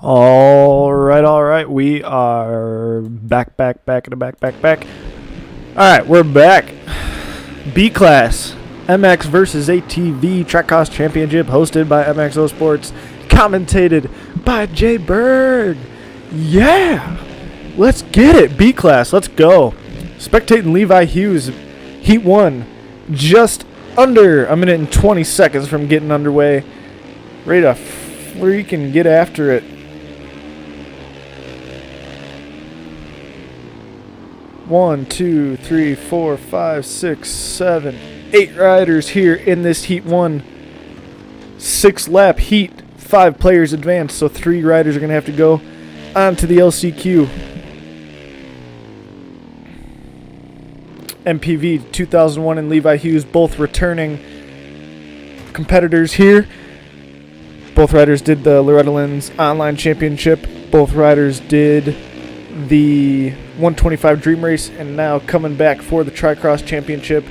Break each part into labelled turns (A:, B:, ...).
A: All right. We are back. All right, we're back. B Class MXvsATV TriCross Championship hosted by MXO Sports, commentated by Jay Berg. Yeah, let's get it. B Class, let's go. Spectating Levi Hughes, Heat 1, just under a minute and 20 seconds from getting underway. Ready to freaking get after it. 1, 2, 3, 4, 5, 6, 7, 8 riders here in this Heat 1. 6-lap heat, 5 players advance, so 3 riders are going to have to go on to the LCQ. MPV 2001 and Levi Hughes, both returning competitors here. Both riders did the Loretta Lynn's online championship. Both riders did the 125 Dream Race, and now coming back for the TriCross Championship.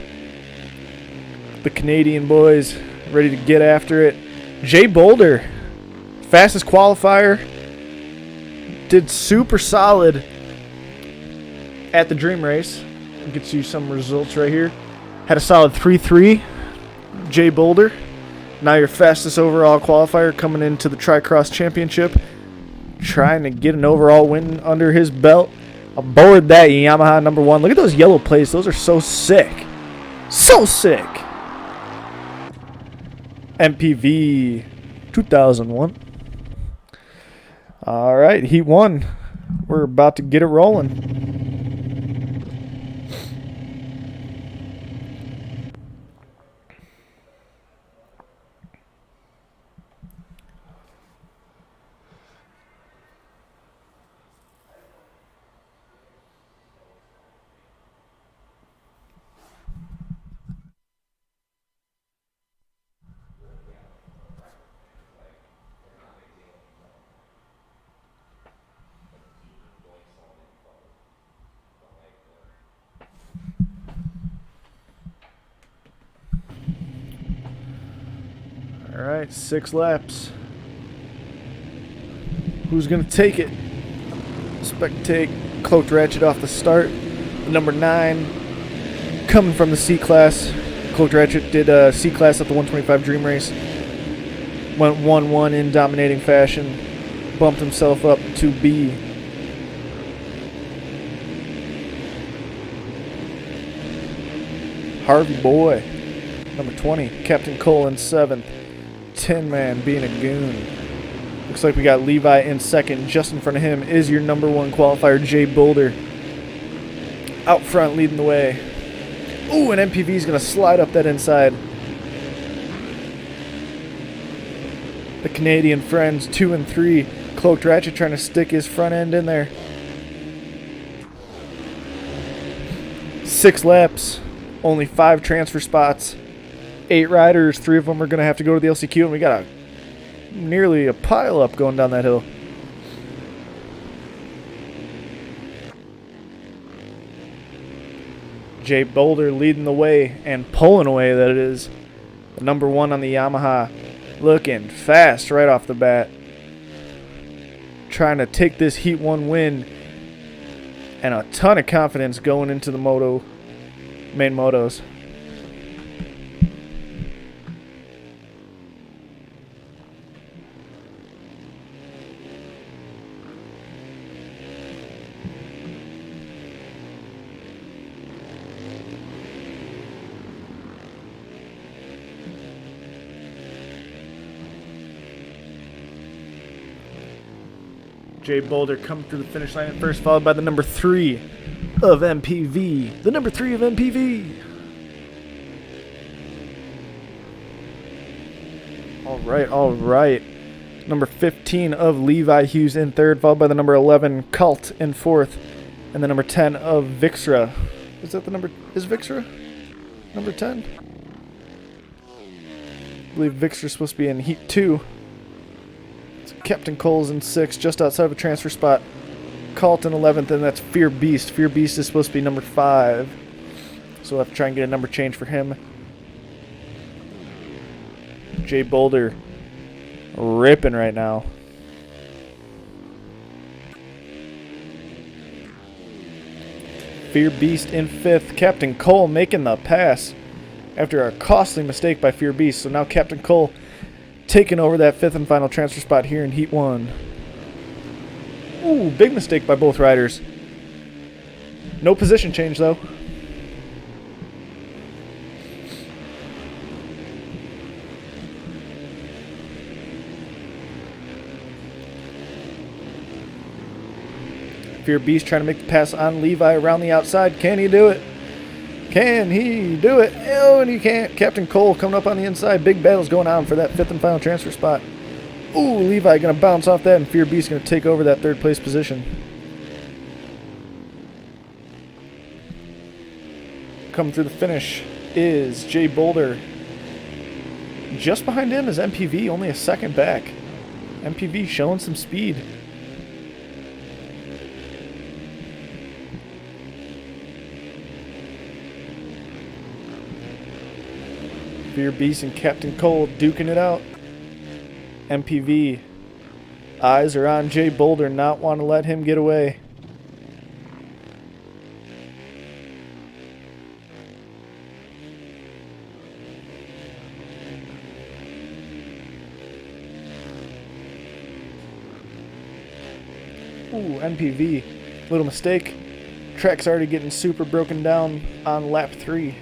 A: The Canadian boys ready to get after it. Jay Boulder, fastest qualifier, did super solid at the Dream Race. I'll get you some results right here. Had a solid 3-3, Jay Boulder. Now your fastest overall qualifier coming into the TriCross Championship. Trying to get an overall win under his belt. Aboard that Yamaha number 1. Look at those yellow plates. Those are so sick. So sick. MPV 2001. All right, Heat 1. We're about to get it rolling. All right, 6 laps. Who's going to take it? Spectate Cloaked Ratchet off the start. Number 9 coming from the C-Class. Cloaked Ratchet did C-Class at the 125 Dream Race. Went 1-1 in dominating fashion. Bumped himself up to B. Harvey Boy, number 20. Captain Cole in 7th. Tin Man being a goon. Looks like we got Levi in 2nd. Just in front of him is your number 1 qualifier, Jay Boulder. Out front, leading the way. Ooh, and MPV is going to slide up that inside. The Canadian friends, 2 and 3. Cloaked Ratchet trying to stick his front end in there. 6 laps. Only 5 transfer spots. 8 riders, 3 of them are going to have to go to the LCQ, and we got nearly a pile up going down that hill. Jay Boulder leading the way and pulling away, that it is. The number 1 on the Yamaha, looking fast right off the bat. Trying to take this Heat 1 win and a ton of confidence going into the main motos. Jay Boulder coming through the finish line at first, followed by the number 3 of MPV. The number 3 of MPV. All right. Number 15 of Levi Hughes in 3rd, followed by the number 11 Cult in 4th, and the number 10 of Vixra. Is that the number? Is Vixra number 10? I believe Vixra's supposed to be in Heat 2. Captain Cole's in 6th, just outside of a transfer spot. Cult in 11th, and that's Fear Beast. Fear Beast is supposed to be number 5. So we'll have to try and get a number change for him. Jay Boulder ripping right now. Fear Beast in 5th. Captain Cole making the pass after a costly mistake by Fear Beast. So now Captain Cole taking over that 5th and final transfer spot here in Heat 1. Ooh, big mistake by both riders. No position change though. Fear Beast trying to make the pass on Levi around the outside. Can he do it? Can he do it? Oh, and he can't. Captain Cole coming up on the inside. Big battles going on for that 5th and final transfer spot. Ooh, Levi going to bounce off that, and Fear Beast going to take over that 3rd place position. Coming through the finish is Jay Boulder. Just behind him is MPV, only a second back. MPV showing some speed. Fear Beast and Captain Cole duking it out. MPV eyes are on Jay Boulder, not want to let him get away. Ooh, MPV, little mistake. Track's already getting super broken down on lap 3.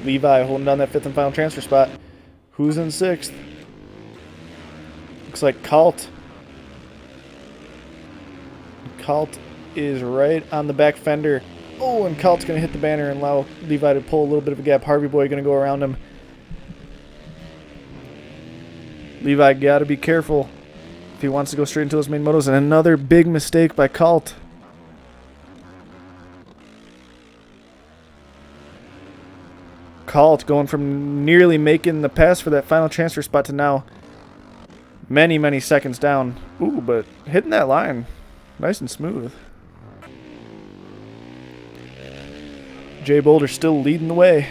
A: Levi holding down that 5th and final transfer spot. Who's in 6th? Looks like Colt. Colt is right on the back fender. Oh, and Colt's going to hit the banner and allow Levi to pull a little bit of a gap. Harvey Boy going to go around him. Levi got to be careful if he wants to go straight into those main motos. And another big mistake by Colt. Colt going from nearly making the pass for that final transfer spot to now many, many seconds down. Ooh, but hitting that line nice and smooth. Jay Boulder still leading the way.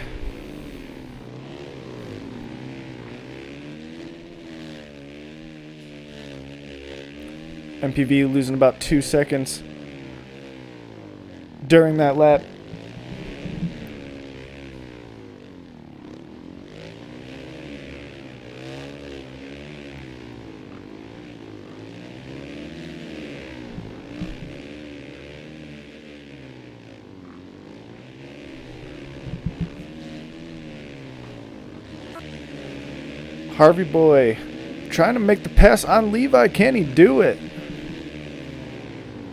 A: MPV losing about 2 seconds during that lap. Harvey Boy trying to make the pass on Levi. Can he do it?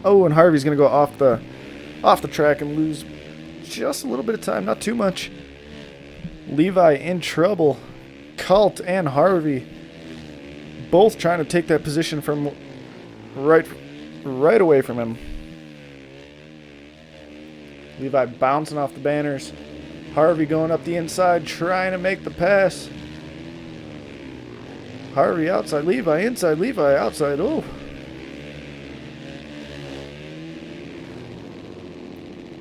A: Oh, and Harvey's going to go off the track and lose just a little bit of time, not too much. Levi in trouble. Colt and Harvey both trying to take that position from right away from him. Levi bouncing off the banners. Harvey going up the inside, trying to make the pass. Harvey outside, Levi inside, Levi outside. Oh.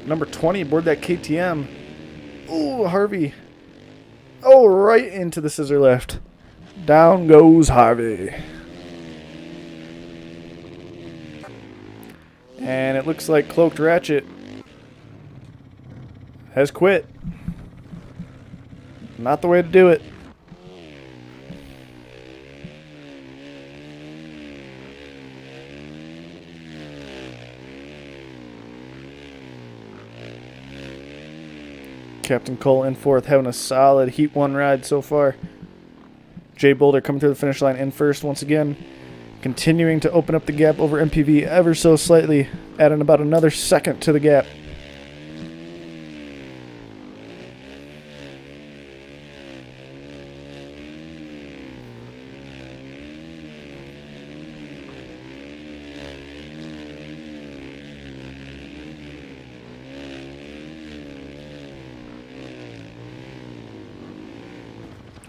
A: Number 20 aboard that KTM. Oh, Harvey. Oh, right into the scissor lift. Down goes Harvey. And it looks like Cloaked Ratchet has quit. Not the way to do it. Captain Cole in 4th, having a solid Heat 1 ride so far. Jay Boulder coming through the finish line in 1st once again. Continuing to open up the gap over MPV ever so slightly, adding about another second to the gap.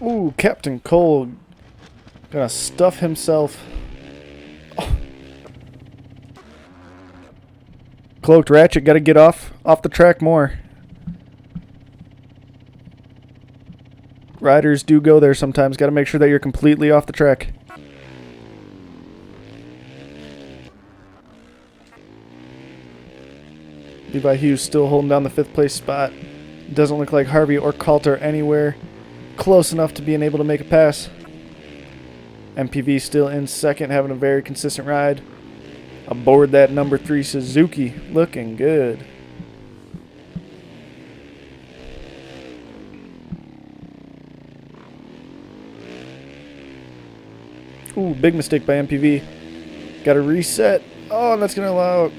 A: Ooh, Captain Cole gonna stuff himself. Oh. Cloaked Ratchet gotta get off the track more. Riders do go there sometimes. Gotta make sure that you're completely off the track. Levi Hughes still holding down the 5th place spot. Doesn't look like Harvey or Colt are anywhere close enough to being able to make a pass. MPV still in 2nd, having a very consistent ride. Aboard that number 3 Suzuki, looking good. Ooh, big mistake by MPV. Got to reset. Oh, and that's going to allow...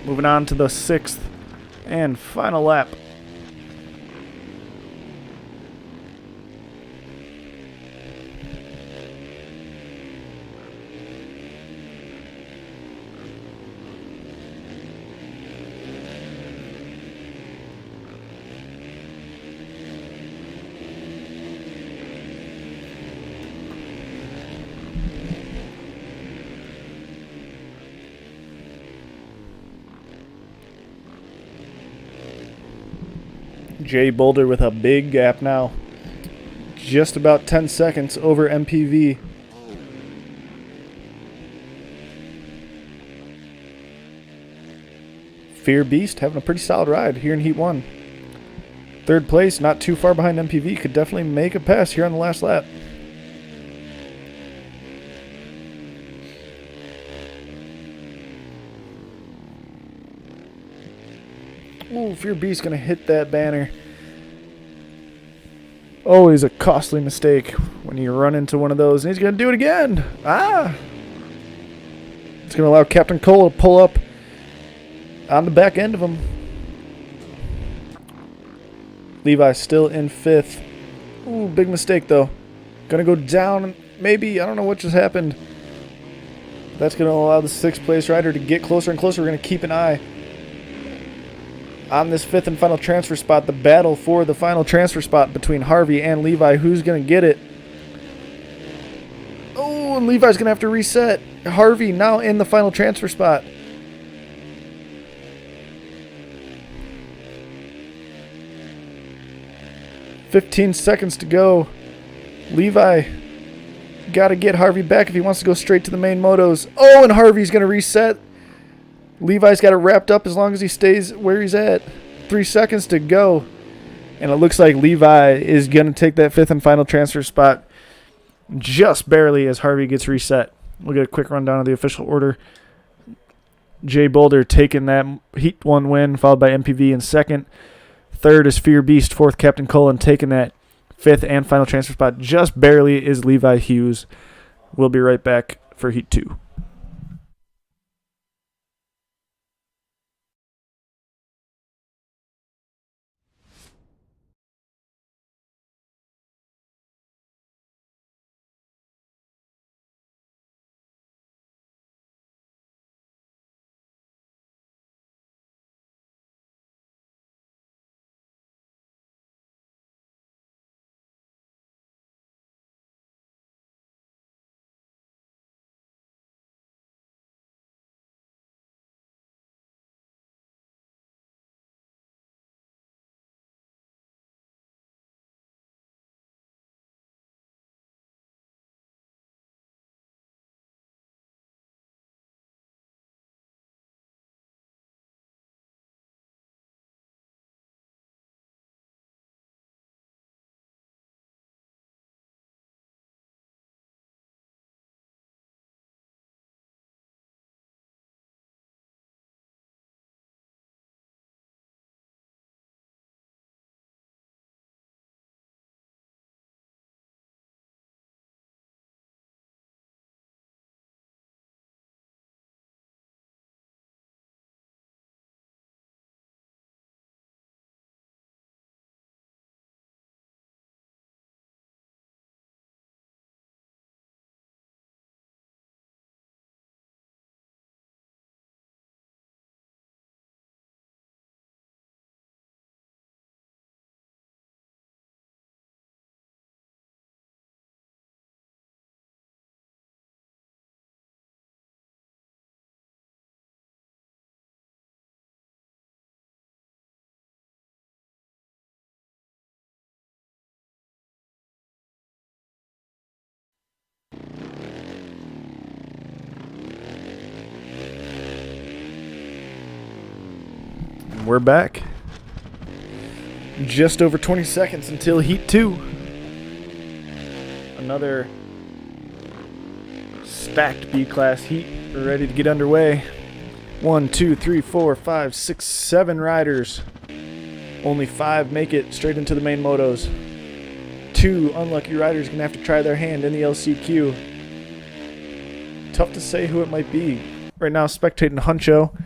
A: Moving on to the 6th and final lap. Jay Boulder with a big gap now. Just about 10 seconds over MPV. Fear Beast having a pretty solid ride here in Heat 1. 3rd place, not too far behind MPV. Could definitely make a pass here on the last lap. Ooh, Fear Beast going to hit that banner. Always a costly mistake when you run into one of those. And he's going to do it again. Ah! It's going to allow Captain Cole to pull up on the back end of him. Levi still in 5th. Ooh, big mistake though. Going to go down. Maybe. I don't know what just happened. That's going to allow the 6th place rider to get closer and closer. We're going to keep an eye on this 5th and final transfer spot. The battle for the final transfer spot between Harvey and Levi. Who's going to get it? Oh, and Levi's going to have to reset. Harvey now in the final transfer spot. "15 seconds to go. Levi got to get Harvey back if he wants to go straight to the main motos. Oh, and Harvey's going to reset. Levi's got it wrapped up as long as he stays where he's at. 3 seconds to go. And it looks like Levi is going to take that 5th and final transfer spot just barely as Harvey gets reset. We'll get a quick rundown of the official order. Jay Boulder taking that Heat 1 win, followed by MPV in 2nd. 3rd is Fear Beast. 4th, Captain Cullen taking that 5th and final transfer spot just barely is Levi Hughes. We'll be right back for Heat 2. We're back. Just over 20 seconds until Heat 2. Another stacked B-Class Heat ready to get underway. 1, 2, 3, 4, 5, 6, 7 riders. Only 5 make it straight into the main motos. 2 unlucky riders going to have to try their hand in the LCQ. Tough to say who it might be. Right now, spectating Huncho,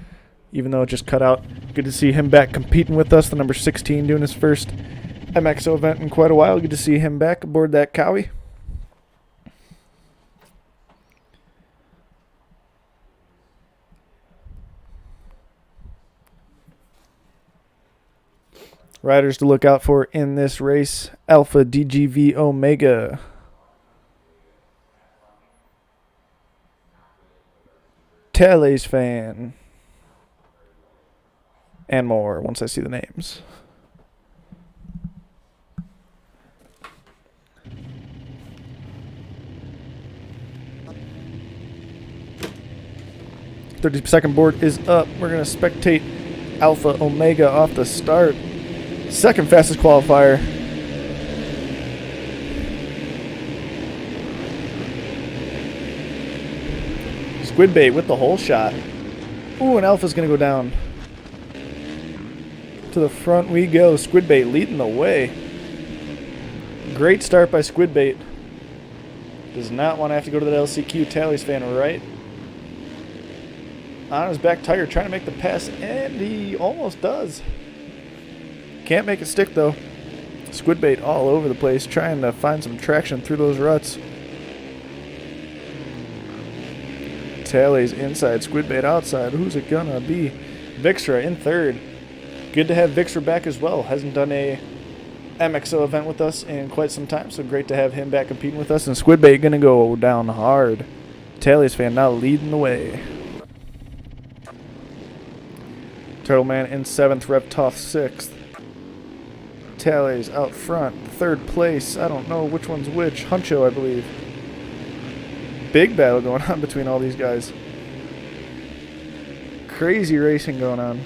A: even though it just cut out. Good to see him back competing with us. The number 16 doing his first MXO event in quite a while. Good to see him back aboard that Cowie. Riders to look out for in this race: Alpha DGV Omega, Tales Fan, and more once I see the names. "30-second board is up. We're going to spectate Alpha Omega off the start. Second fastest qualifier. Squidbait with the hole shot. Ooh, and Alpha's going to go down. To the front we go. Squidbait leading the way. Great start by Squidbait. Does not want to have to go to the LCQ. Tales Fan right on his back tire, trying to make the pass, and he almost does. Can't make it stick though. Squidbait all over the place, trying to find some traction through those ruts. Tales inside, Squidbait outside. Who's it gonna be? Vixra in third. Good to have Vixra back as well. Hasn't done a MXO event with us in quite some time, so great to have him back competing with us. And Squidbait gonna go down hard. Tales Fan now leading the way. Turtleman in 7th, Rev Toth 6th. Tales out front, 3rd place. I don't know which one's which. Huncho, I believe. Big battle going on between all these guys. Crazy racing going on.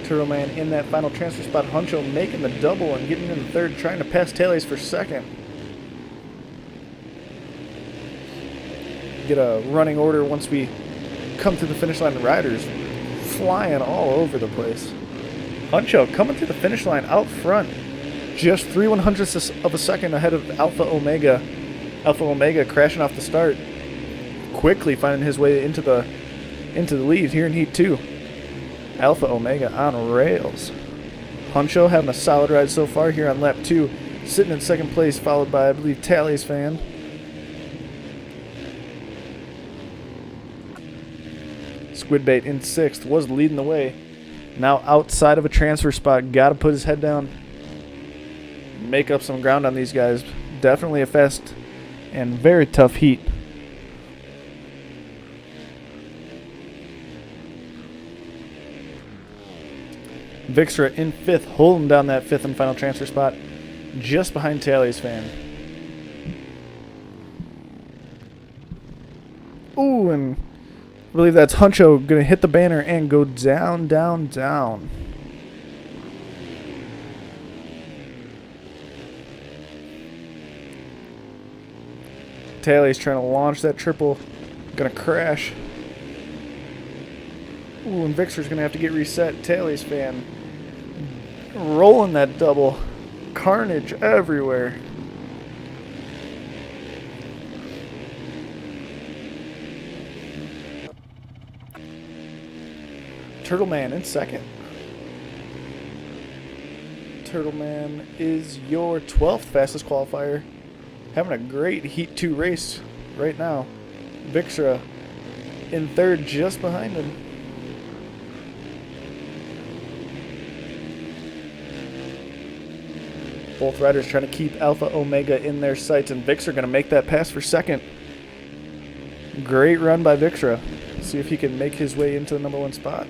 A: Turtleman in that final transfer spot. Huncho making the double and getting in the 3rd, trying to pass Tales for 2nd. Get a running order once we come through the finish line. The riders flying all over the place. Huncho coming through the finish line out front, just 3/100ths of a second ahead of Alpha Omega. Alpha Omega crashing off the start, quickly finding his way into the lead here in Heat 2. Alpha Omega on rails. Huncho having a solid ride so far here on lap 2, sitting in 2nd place, followed by, I believe, Tales Fan. Squidbait in 6th, was leading the way. Now outside of a transfer spot, got to put his head down, make up some ground on these guys. Definitely a fast and very tough heat. Vixra in 5th, holding down that 5th and final transfer spot, just behind Tales Fan. Ooh, and I believe that's Huncho going to hit the banner and go down, down, down. Tales trying to launch that triple. Going to crash. Ooh, and Vixra's going to have to get reset. Tales Fan rolling that double. Carnage everywhere. Turtleman in 2nd. Turtleman is your 12th fastest qualifier. Having a great Heat 2 race right now. Vixra in 3rd, just behind him. Both riders trying to keep Alpha Omega in their sights, and Vixra going to make that pass for 2nd. Great run by Vixra. See if he can make his way into the number 1 spot.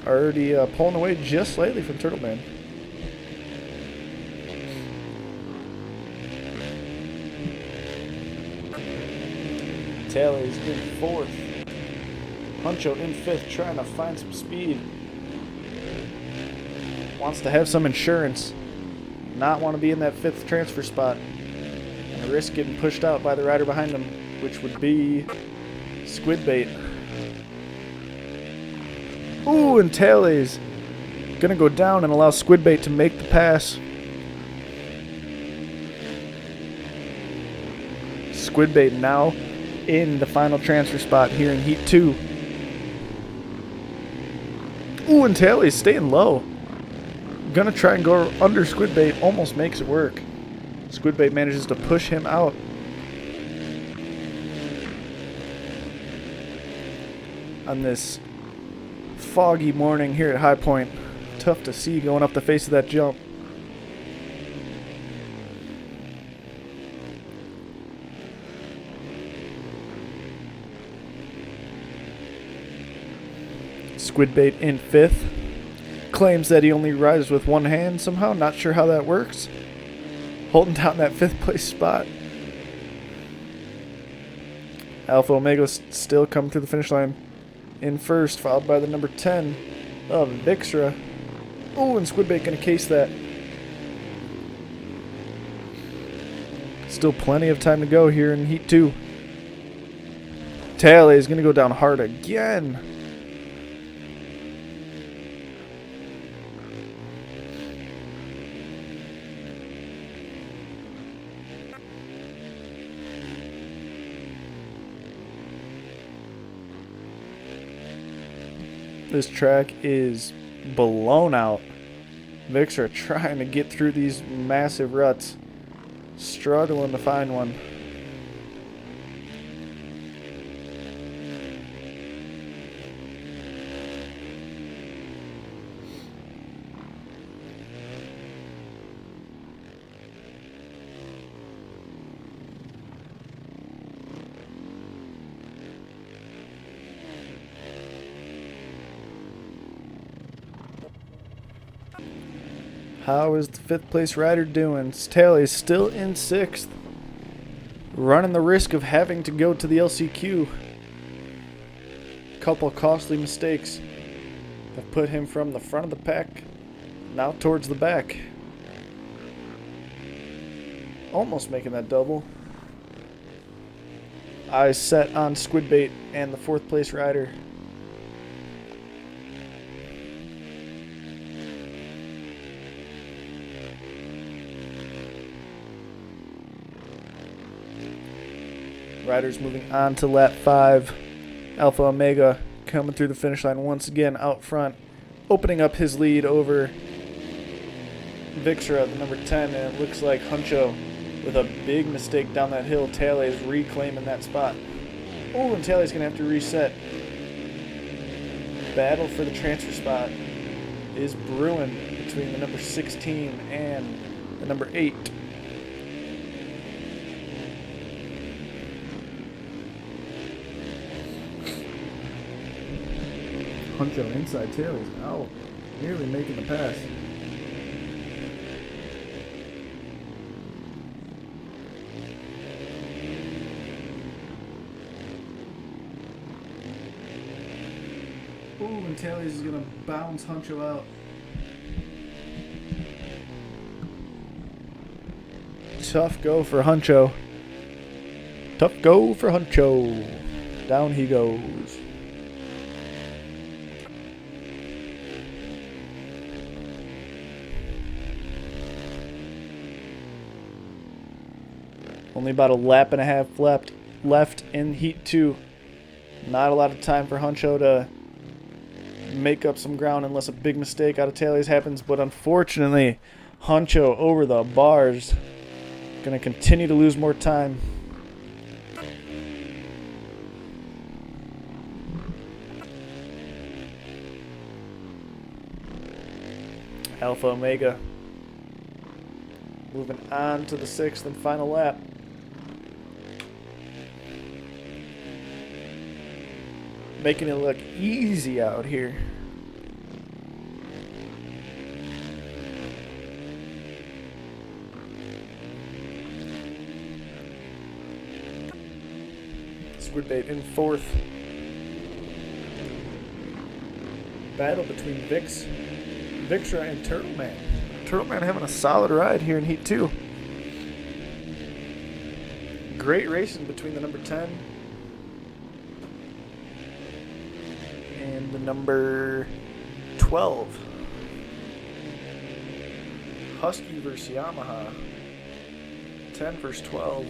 A: Already pulling away just slightly from Turtleman. Taylor's in 4th. Huncho in 5th, trying to find some speed. Wants to have some insurance. Not want to be in that 5th transfer spot. And risk getting pushed out by the rider behind him, which would be Squidbait. Ooh, and Taylor's gonna go down and allow Squidbait to make the pass. Squidbait now in the final transfer spot here in Heat 2. Ooh, and Taylor's staying low. Gonna try and go under Squidbait, almost makes it work. Squidbait manages to push him out. On this foggy morning here at High Point. Tough to see going up the face of that jump. Squidbait in 5th. Claims that he only rides with one hand somehow. Not sure how that works. Holding down that 5th place spot. Alpha Omega still coming through the finish line in 1st, followed by the number 10 of Vixra. Oh, and Squidbait gonna case that. Still plenty of time to go here in Heat 2. Tele is gonna go down hard again. This track is blown out. Vixra trying to get through these massive ruts. Struggling to find one. How is the 5th place rider doing? Staley is still in 6th. Running the risk of having to go to the LCQ. Couple costly mistakes have put him from the front of the pack now towards the back. Almost making that double. Eyes set on Squidbait and the 4th place rider. Riders moving on to lap 5. Alpha Omega coming through the finish line once again out front, opening up his lead over Vixra, the number 10, and it looks like Huncho with a big mistake down that hill. Tele is reclaiming that spot. Oh, and Tele's going to have to reset. Battle for the transfer spot is brewing between the number 16 and the number 8. Huncho inside Taylor's out, nearly making the pass. Ooh, and Taylor's is gonna bounce Huncho out. Tough go for Huncho. Tough go for Huncho. Down he goes. Only about a lap and a half left in Heat 2. Not a lot of time for Huncho to make up some ground unless a big mistake out of Taylor's happens. But unfortunately, Huncho over the bars. Going to continue to lose more time. Alpha Omega moving on to the 6th and final lap. Making it look easy out here. Squidbait in fourth. Battle between Vixra and Turtleman. Turtleman having a solid ride here in Heat 2. Great racing between the number 10 and the number 12. Husky versus Yamaha. 10 versus 12.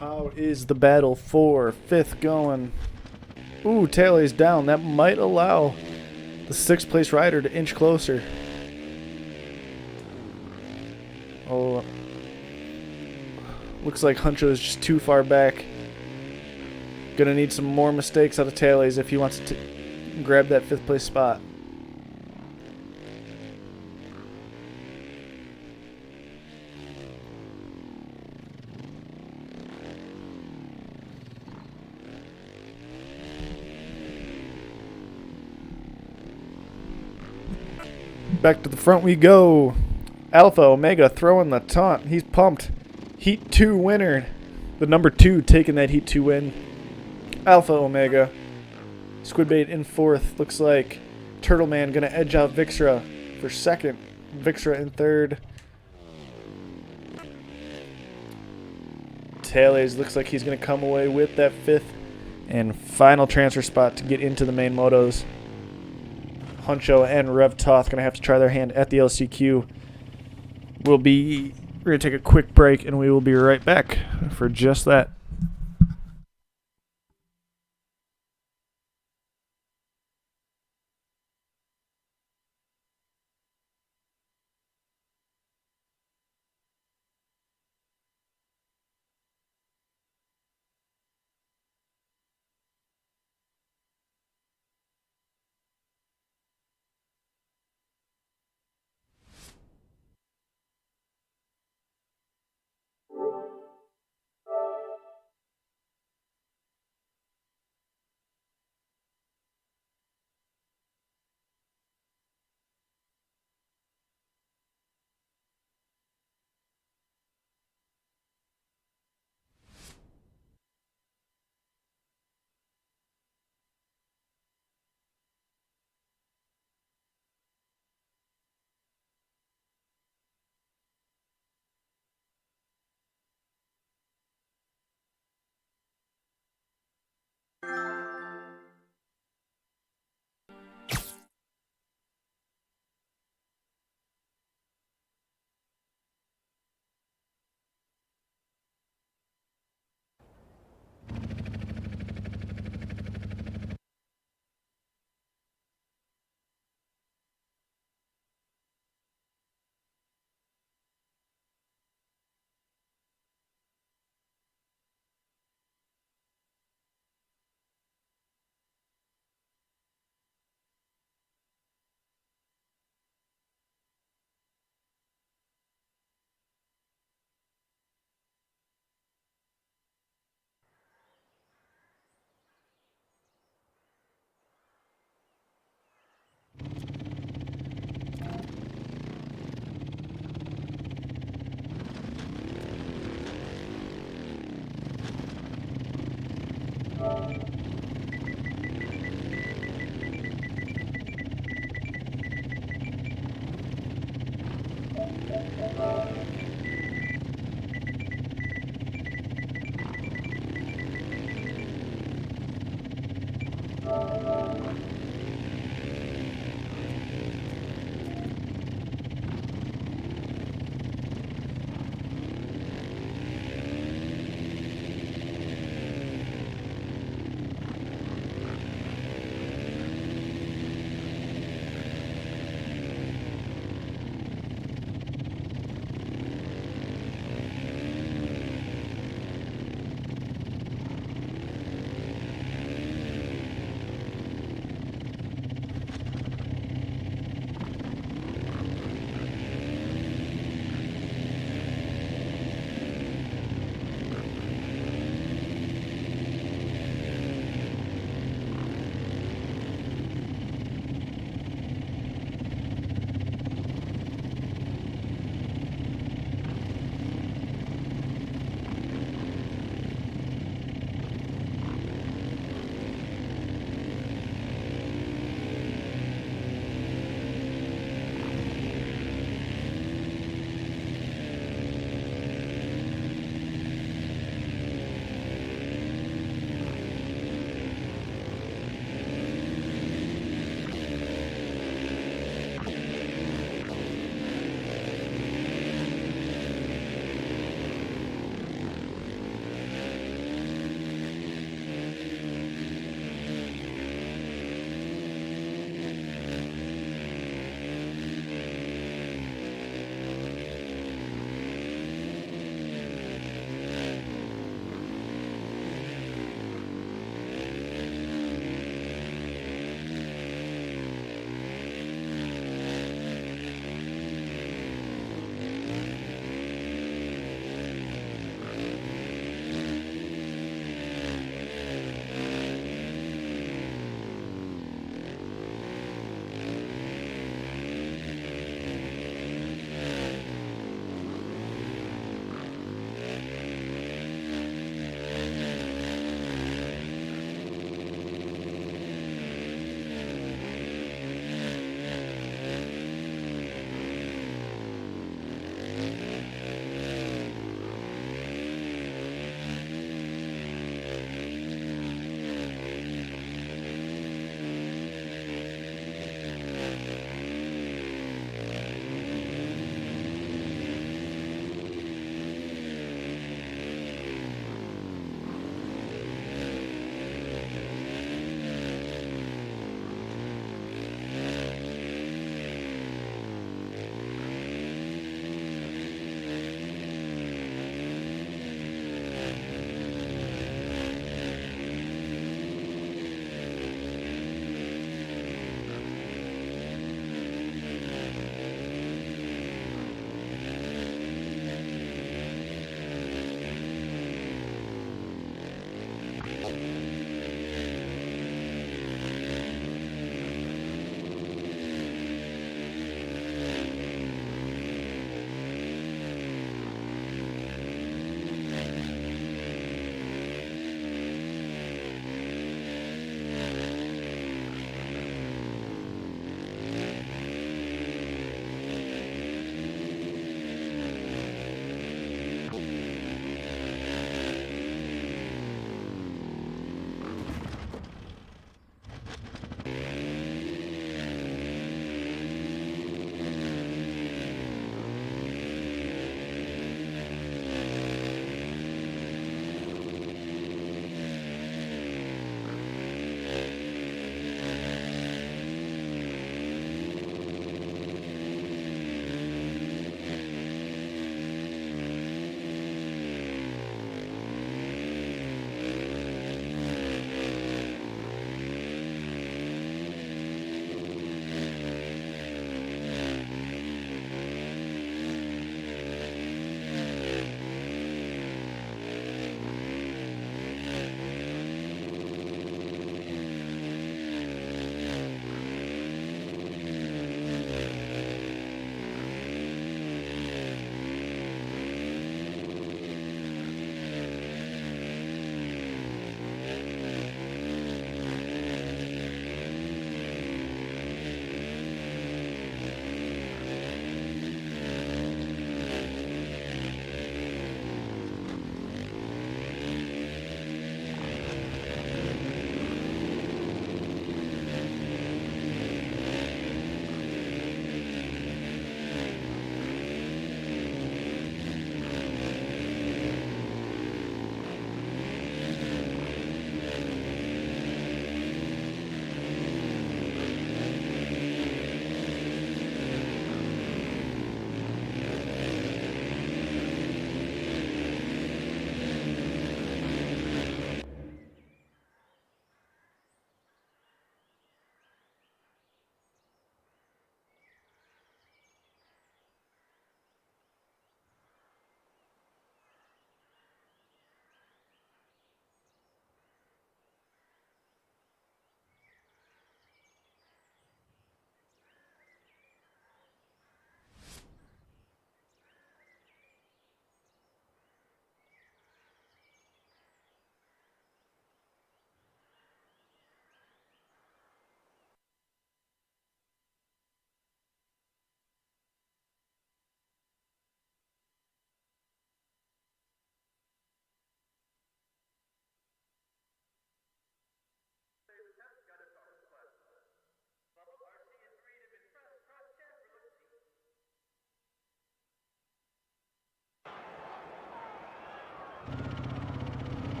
A: How is the battle for fifth going? Ooh, Taylor's down. That might allow the sixth place rider to inch closer. Oh, looks like Huncho is just too far back. Gonna need some more mistakes out of Taylor's if he wants to grab that fifth place spot. Back to the front we go. Alpha Omega throwing the taunt. He's pumped. Heat 2 winner. The number 2 taking that Heat 2 win. Alpha Omega. Squidbait in fourth. Looks like Turtleman going to edge out Vixra for second. Vixra in third. Taylor's looks like he's going to come away with that fifth and final transfer spot to get into the main motos. Huncho and Rev Toth going to have to try their hand at the LCQ. We're going to take a quick break, and we will be right back for just that.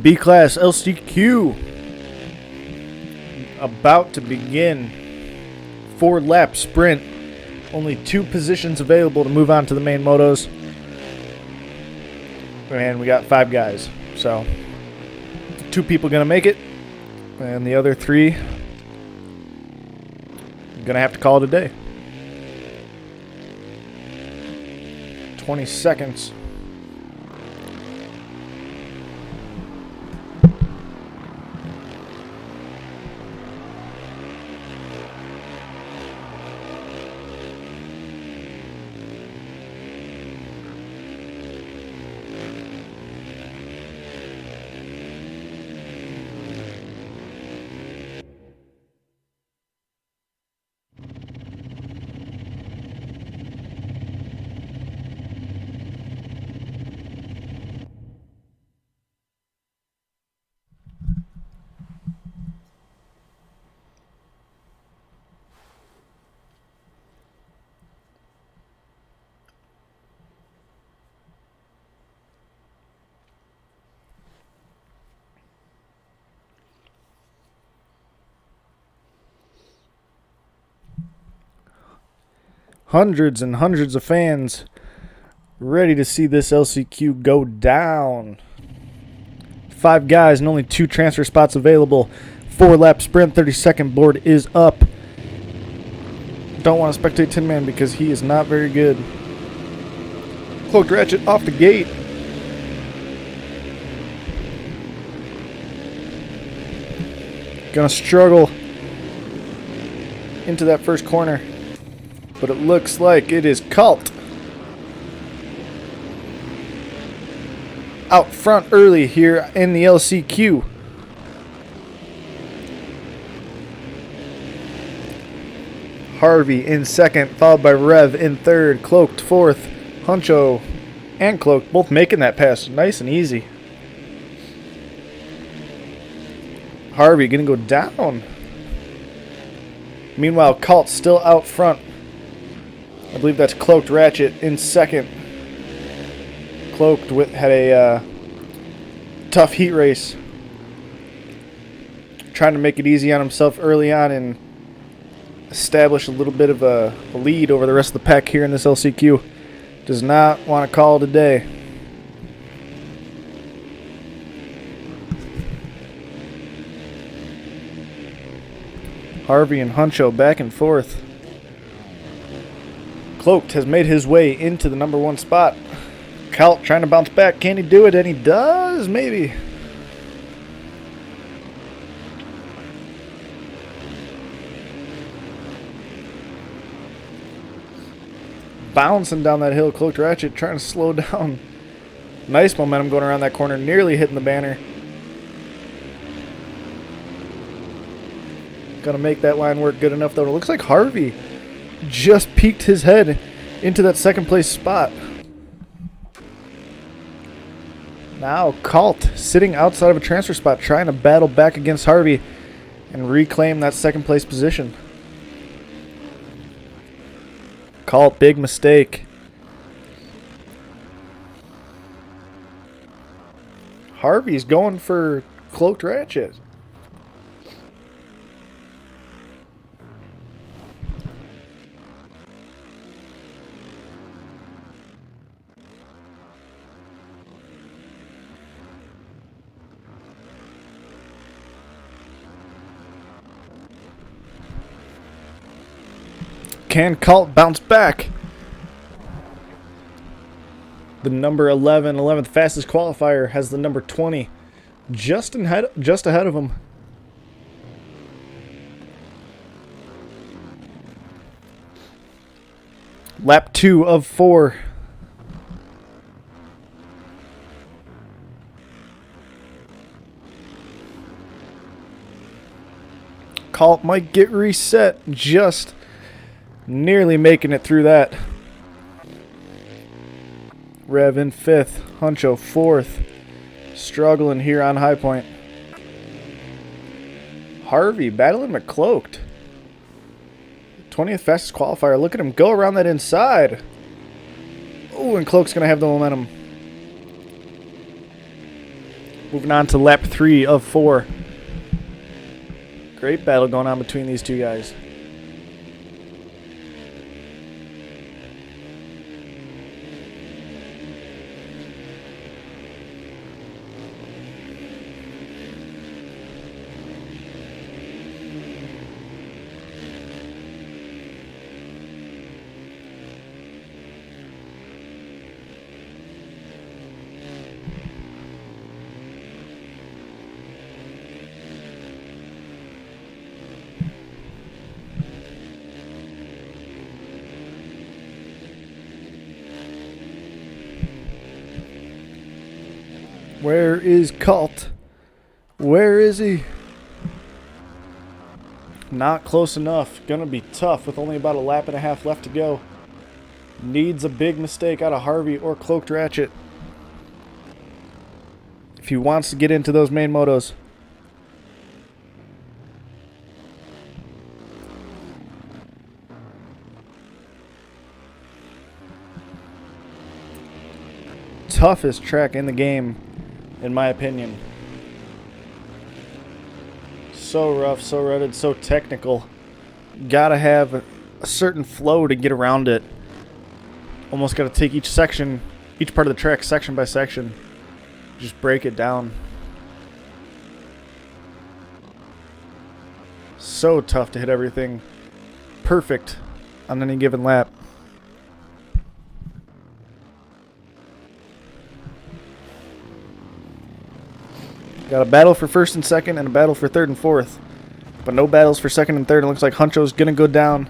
A: B-Class LCQ about to begin. 4-lap sprint. Only 2 positions available to move on to the main motos. And we got 5 guys. So 2 people going to make it. And the other 3 going to have to call it a day. 20 seconds. Hundreds and hundreds of fans ready to see this LCQ go down. 5 guys and only 2 transfer spots available. 4-lap sprint, 30-second board is up. Don't want to spectate Tin Man because he is not very good. Cloaked Ratchet off the gate. Gonna struggle into that first corner. But it looks like it is Cult out front early here in the LCQ. Harvey in second, followed by Rev in third, Cloaked fourth, Huncho and Cloaked both making that pass nice and easy. Harvey gonna go down. Meanwhile, Cult still out front. I believe that's Cloaked Ratchet in second. Cloaked had a tough heat race. Trying to make it easy on himself early on and establish a little bit of a lead over the rest of the pack here in this LCQ. Does not want to call it a day. Harvey and Huncho back and forth. Cloaked has made his way into the number 1 spot. Cult trying to bounce back. Can he do it? And he does, maybe. Bouncing down that hill. Cloaked Ratchet trying to slow down. Nice momentum going around that corner. Nearly hitting the banner. Gonna make that line work good enough, though. It looks like Harvey just peeked his head into that second place spot. Now Cult sitting outside of a transfer spot trying to battle back against Harvey and reclaim that second place position. Cult, big mistake. Harvey's going for Cloaked Ratchet. Can Cult bounce back? The number 11, 11th fastest qualifier, has the number 20 just ahead of him. Lap 2 of 4. Cult might get reset, just nearly making it through that. Rev in 5th, Huncho 4th. Struggling here on High Point. Harvey battling McCloaked. 20th fastest qualifier. Look at him go around that inside. Oh, and Cloak's going to have the momentum. Moving on to lap 3 of 4. Great battle going on between these two guys. Where is Colt? Where is he? Not close enough. Gonna be tough with only about a lap and a half left to go. Needs a big mistake out of Harvey or Cloaked Ratchet if he wants to get into those main motos. Toughest track in the game, in my opinion. So rough, so rutted, so technical. Gotta have a certain flow to get around it. Almost gotta take each section, each part of the track section by section. Just break it down. So tough to hit everything perfect on any given lap. Got a battle for first and second and a battle for third and fourth. But no battles for second and third. It looks like Huncho's going to go down.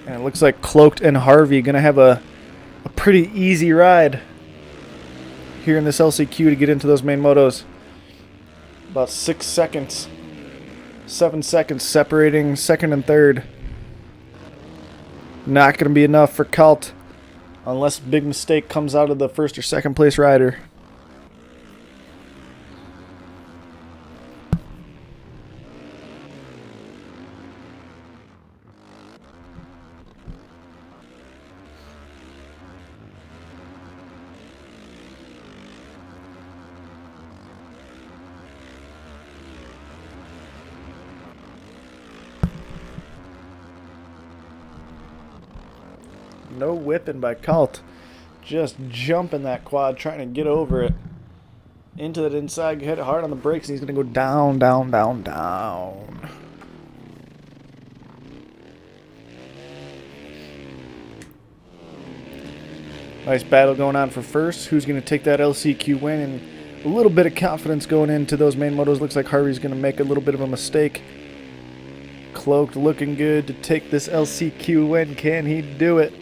A: And it looks like Cloaked and Harvey going to have a pretty easy ride here in this LCQ to get into those main motos. About 6 seconds. 7 seconds separating second and third. Not going to be enough for Colt unless a big mistake comes out of the first or second place rider. No whipping by Colt. Just jumping that quad, trying to get over it. Into that inside, hit it hard on the brakes, and he's going to go down, down, down, down. Nice battle going on for first. Who's going to take that LCQ win? And a little bit of confidence going into those main motos. Looks like Harvey's going to make a little bit of a mistake. Cloaked looking good to take this LCQ win. Can he do it?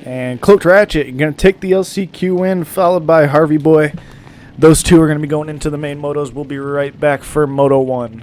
A: And Cloaked Ratchet, you're going to take the LCQ win, followed by Harvey Boy. Those two are going to be going into the main motos. We'll be right back for Moto 1.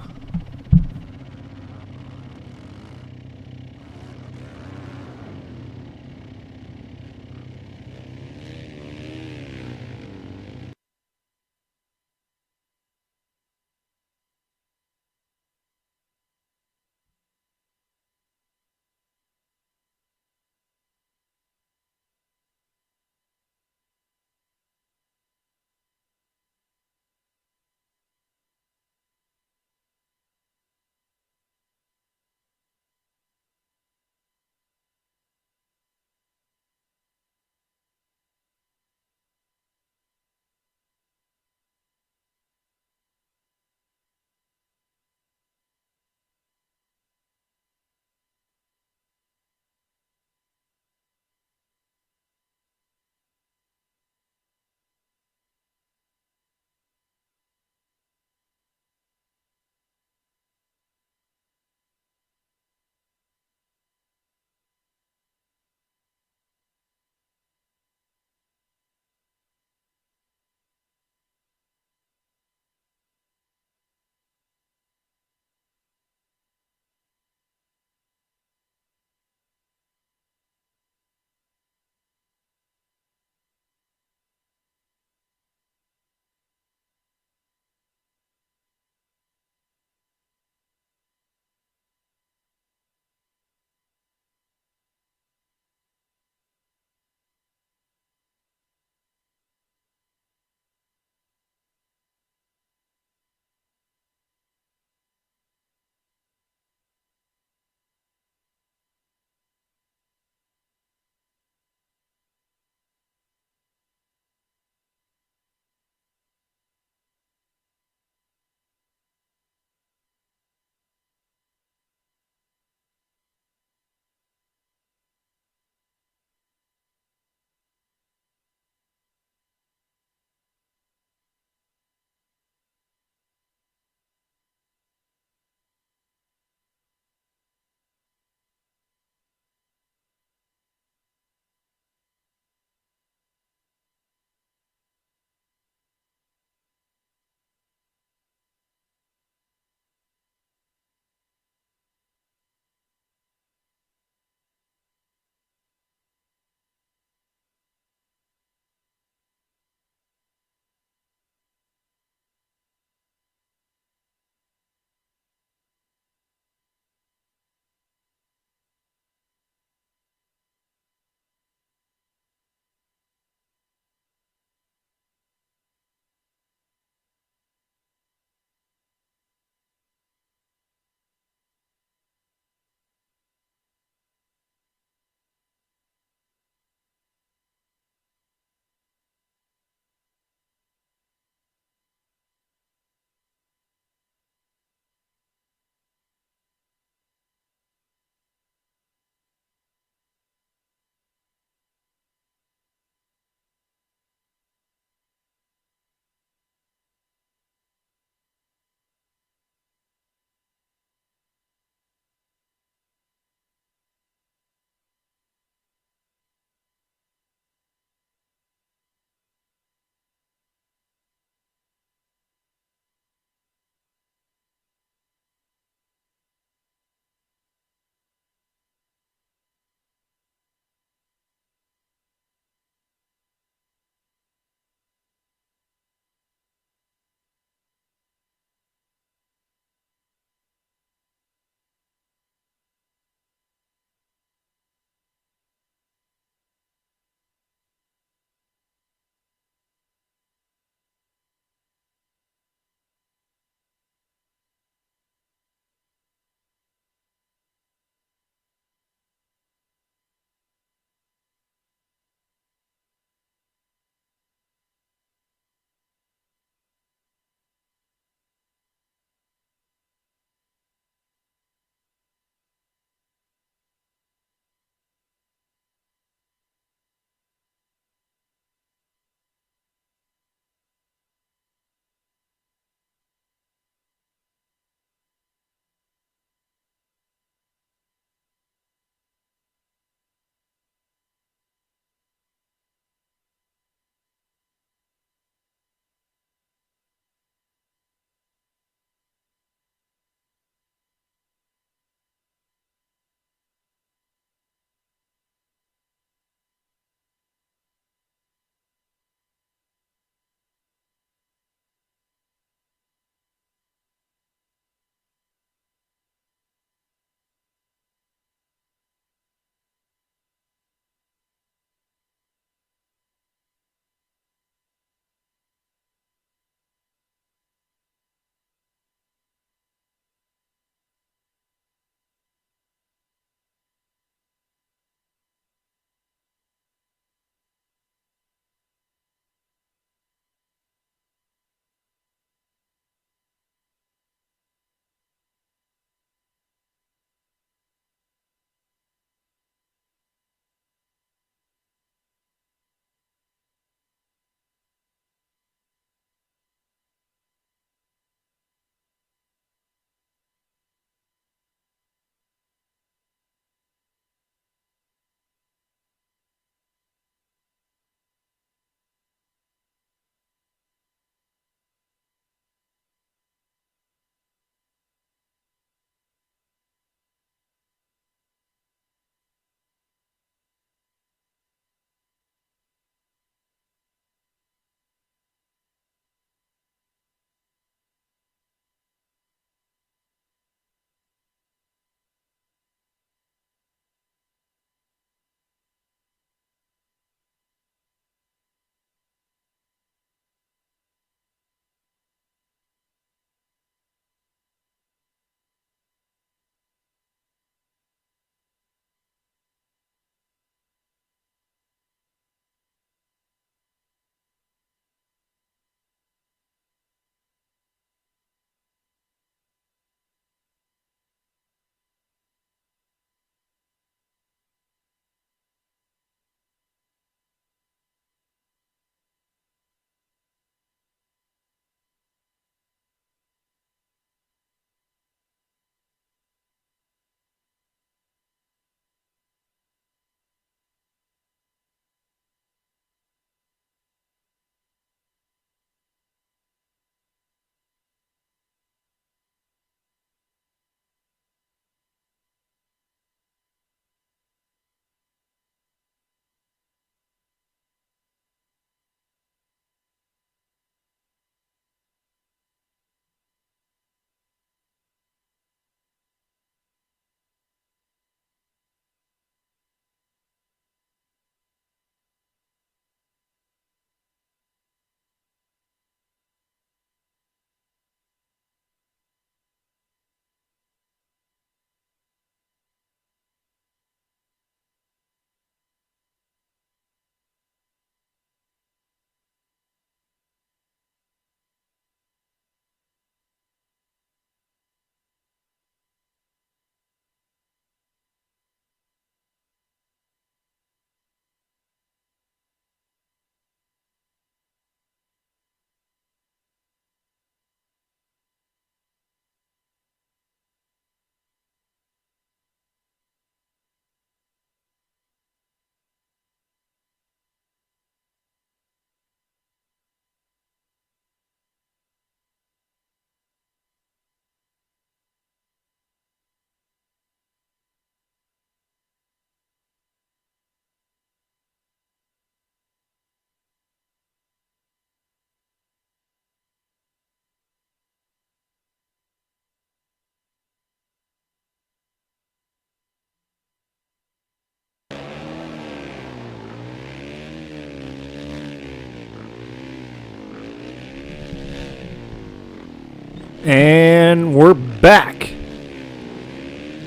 A: And we're back.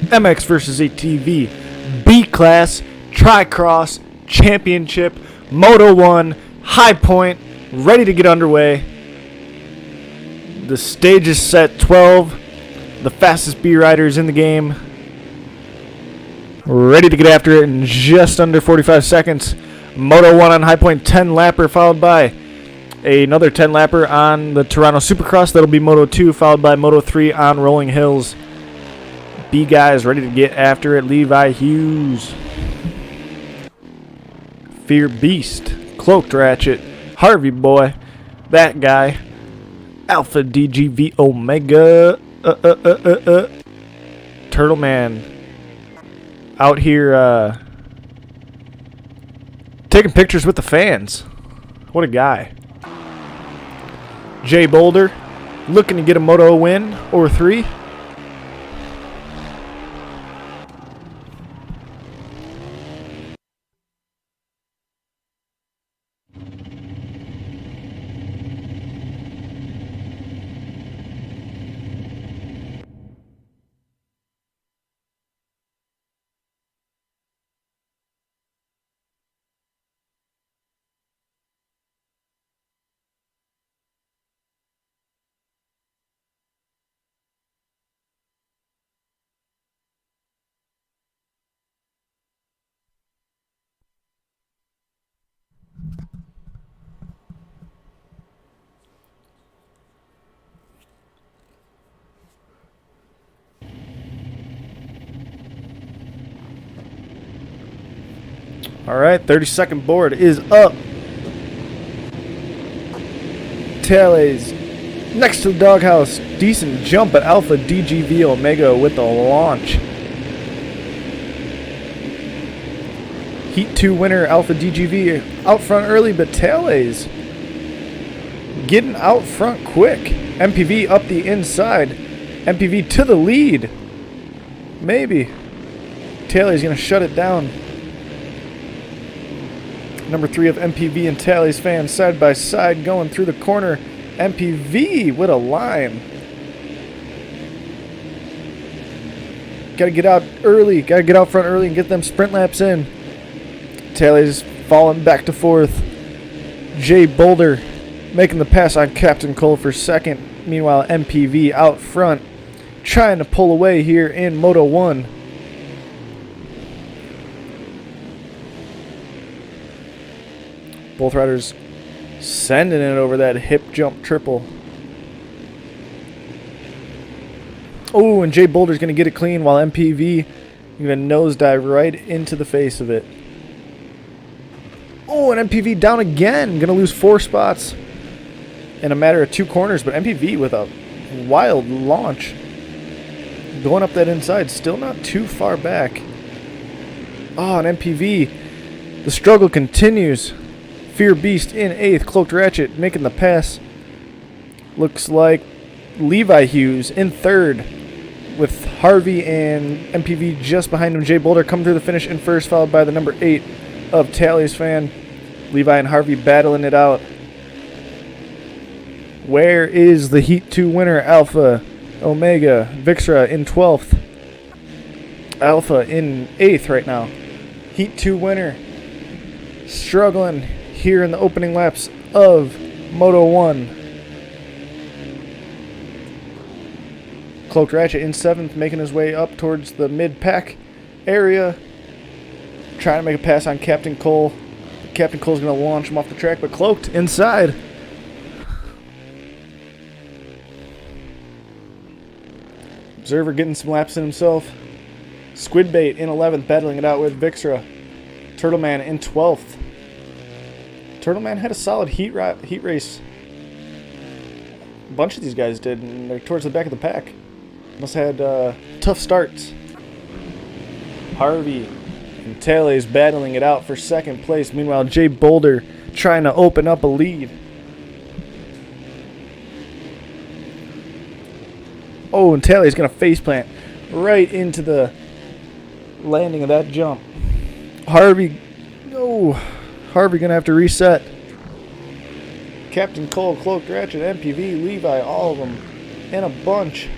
A: MXvsATV B-Class TriCross Championship Moto 1 High Point ready to get underway. The stage is set 12. The fastest B riders in the game. Ready to get after it in just under 45 seconds. Moto 1 on High Point 10 lapper, followed by another 10 lapper on the Toronto Supercross. That'll be Moto 2, followed by Moto 3 on Rolling Hills. B guys ready to get after it. Levi Hughes, Fear Beast, Cloaked Ratchet, Harvey Boy, that guy, Alpha DGV Omega, Turtle Man, out here taking pictures with the fans. What a guy. Jay Boulder, looking to get a Moto win or 3. All right, 30-second board is up. Tales next to the doghouse. Decent jump at Alpha DGV Omega with the launch. Heat 2 winner Alpha DGV out front early, but Tales getting out front quick. MPV up the inside. MPV to the lead. Maybe. Tales going to shut it down. Number 3 of MPV and Tally's fans side by side going through the corner. MPV with a line. Got to get out early. Got to get out front early and get them sprint laps in. Tally's falling back to 4th. Jay Boulder making the pass on Captain Cole for 2nd. Meanwhile, MPV out front trying to pull away here in Moto 1. Both riders sending it over that hip jump triple. Oh, and Jay Boulder's going to get it clean while MPV going to nosedive right into the face of it. Oh, and MPV down again. Going to lose 4 spots in a matter of 2 corners, but MPV with a wild launch. Going up that inside, still not too far back. Oh, and MPV, the struggle continues. Fear Beast in 8th. Cloaked Ratchet making the pass. Looks like Levi Hughes in 3rd with Harvey and MPV just behind him. Jay Boulder coming through the finish in 1st, followed by the number 8 of Tally's fan. Levi and Harvey battling it out. Where is the Heat 2 winner? Alpha Omega. Vixra in 12th. Alpha in 8th right now. Heat 2 winner. Struggling here in the opening laps of Moto 1. Cloaked Ratchet in 7th, making his way up towards the mid-pack area. Trying to make a pass on Captain Cole. Captain Cole's going to launch him off the track, but Cloaked inside. Observer getting some laps in himself. Squidbait in 11th, battling it out with Vixra. Turtleman in 12th. Turtleman had a solid heat race. A bunch of these guys did, and they're towards the back of the pack. Must have had tough starts. Harvey and Tales battling it out for 2nd place. Meanwhile, Jay Boulder trying to open up a lead. Oh, and Tales going to faceplant right into the landing of that jump. Harvey going to have to reset. Captain Cole, Cloaked Ratchet, MPV, Levi, all of them in a bunch.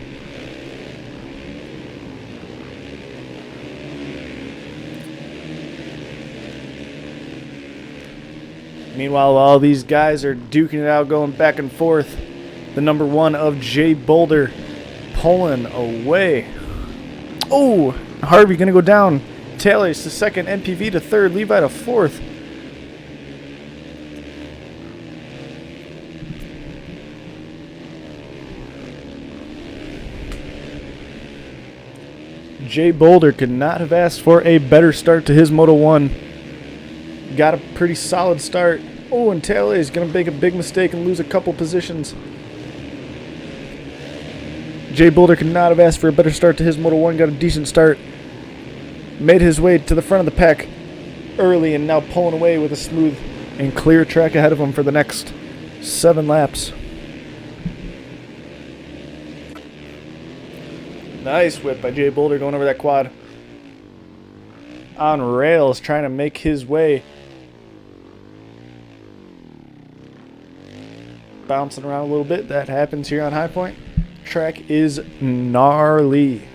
A: Meanwhile, all these guys are duking it out, going back and forth. The number 1 of Jay Boulder pulling away. Oh, Harvey going to go down. Taylor's to second, MPV to third, Levi to fourth. Jay Boulder could not have asked for a better start to his Moto 1. Got a pretty solid start. Oh, and Taylor is going to make a big mistake and lose a couple positions. Jay Boulder could not have asked for a better start to his Moto 1. Got a decent start. Made his way to the front of the pack early and now pulling away with a smooth and clear track ahead of him for the next 7 laps. Nice whip by Jay Boulder going over that quad. On rails, trying to make his way. Bouncing around a little bit. That happens here on High Point. Track is gnarly.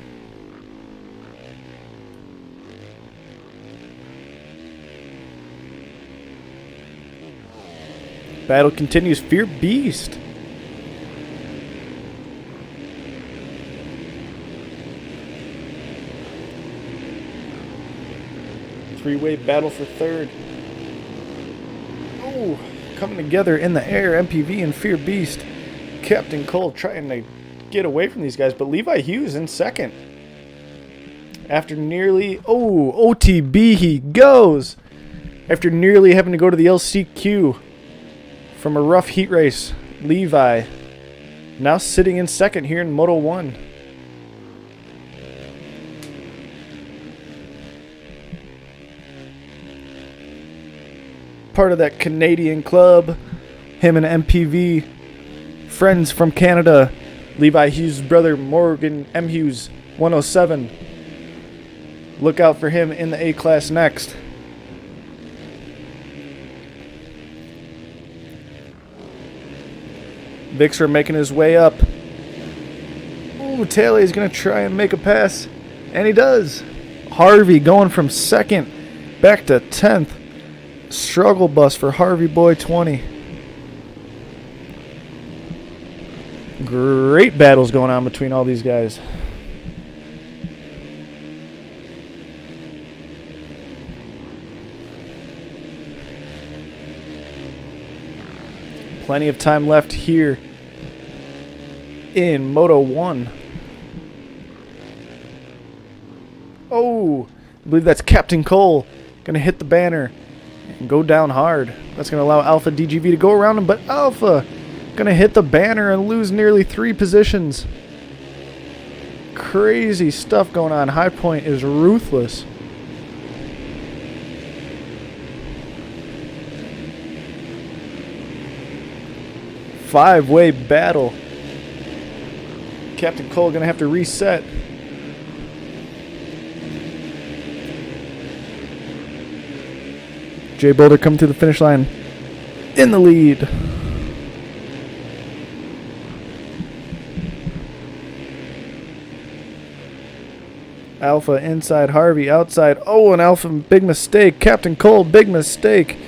A: Battle continues. Fear Beast. Three-way battle for third. Oh, coming together in the air. MPV and Fear Beast. Captain Cole trying to get away from these guys, but Levi Hughes in second. After nearly... Oh, OTB he goes. After nearly having to go to the LCQ from a rough heat race, Levi now sitting in second here in Moto 1. Part of that Canadian club. Him and MPV, friends from Canada. Levi Hughes' brother Morgan M. Hughes, 107. Look out for him in the A class next. Vixer making his way up. Ooh, Taylor's going to try and make a pass. And he does. Harvey going from second back to 10th. Struggle bus for Harvey Boy 20. Great battles going on between all these guys. Plenty of time left here in Moto 1. Oh, I believe that's Captain Cole. Going to hit the banner and go down hard. That's going to allow Alpha DGV to go around him, but Alpha going to hit the banner and lose nearly 3 positions. Crazy stuff going on. High Point is ruthless. Five-way battle. Captain Cole going to have to reset. Jay Boulder coming to the finish line in the lead. Alpha inside, Harvey outside. Oh, and Alpha, big mistake. Captain Cole, big mistake.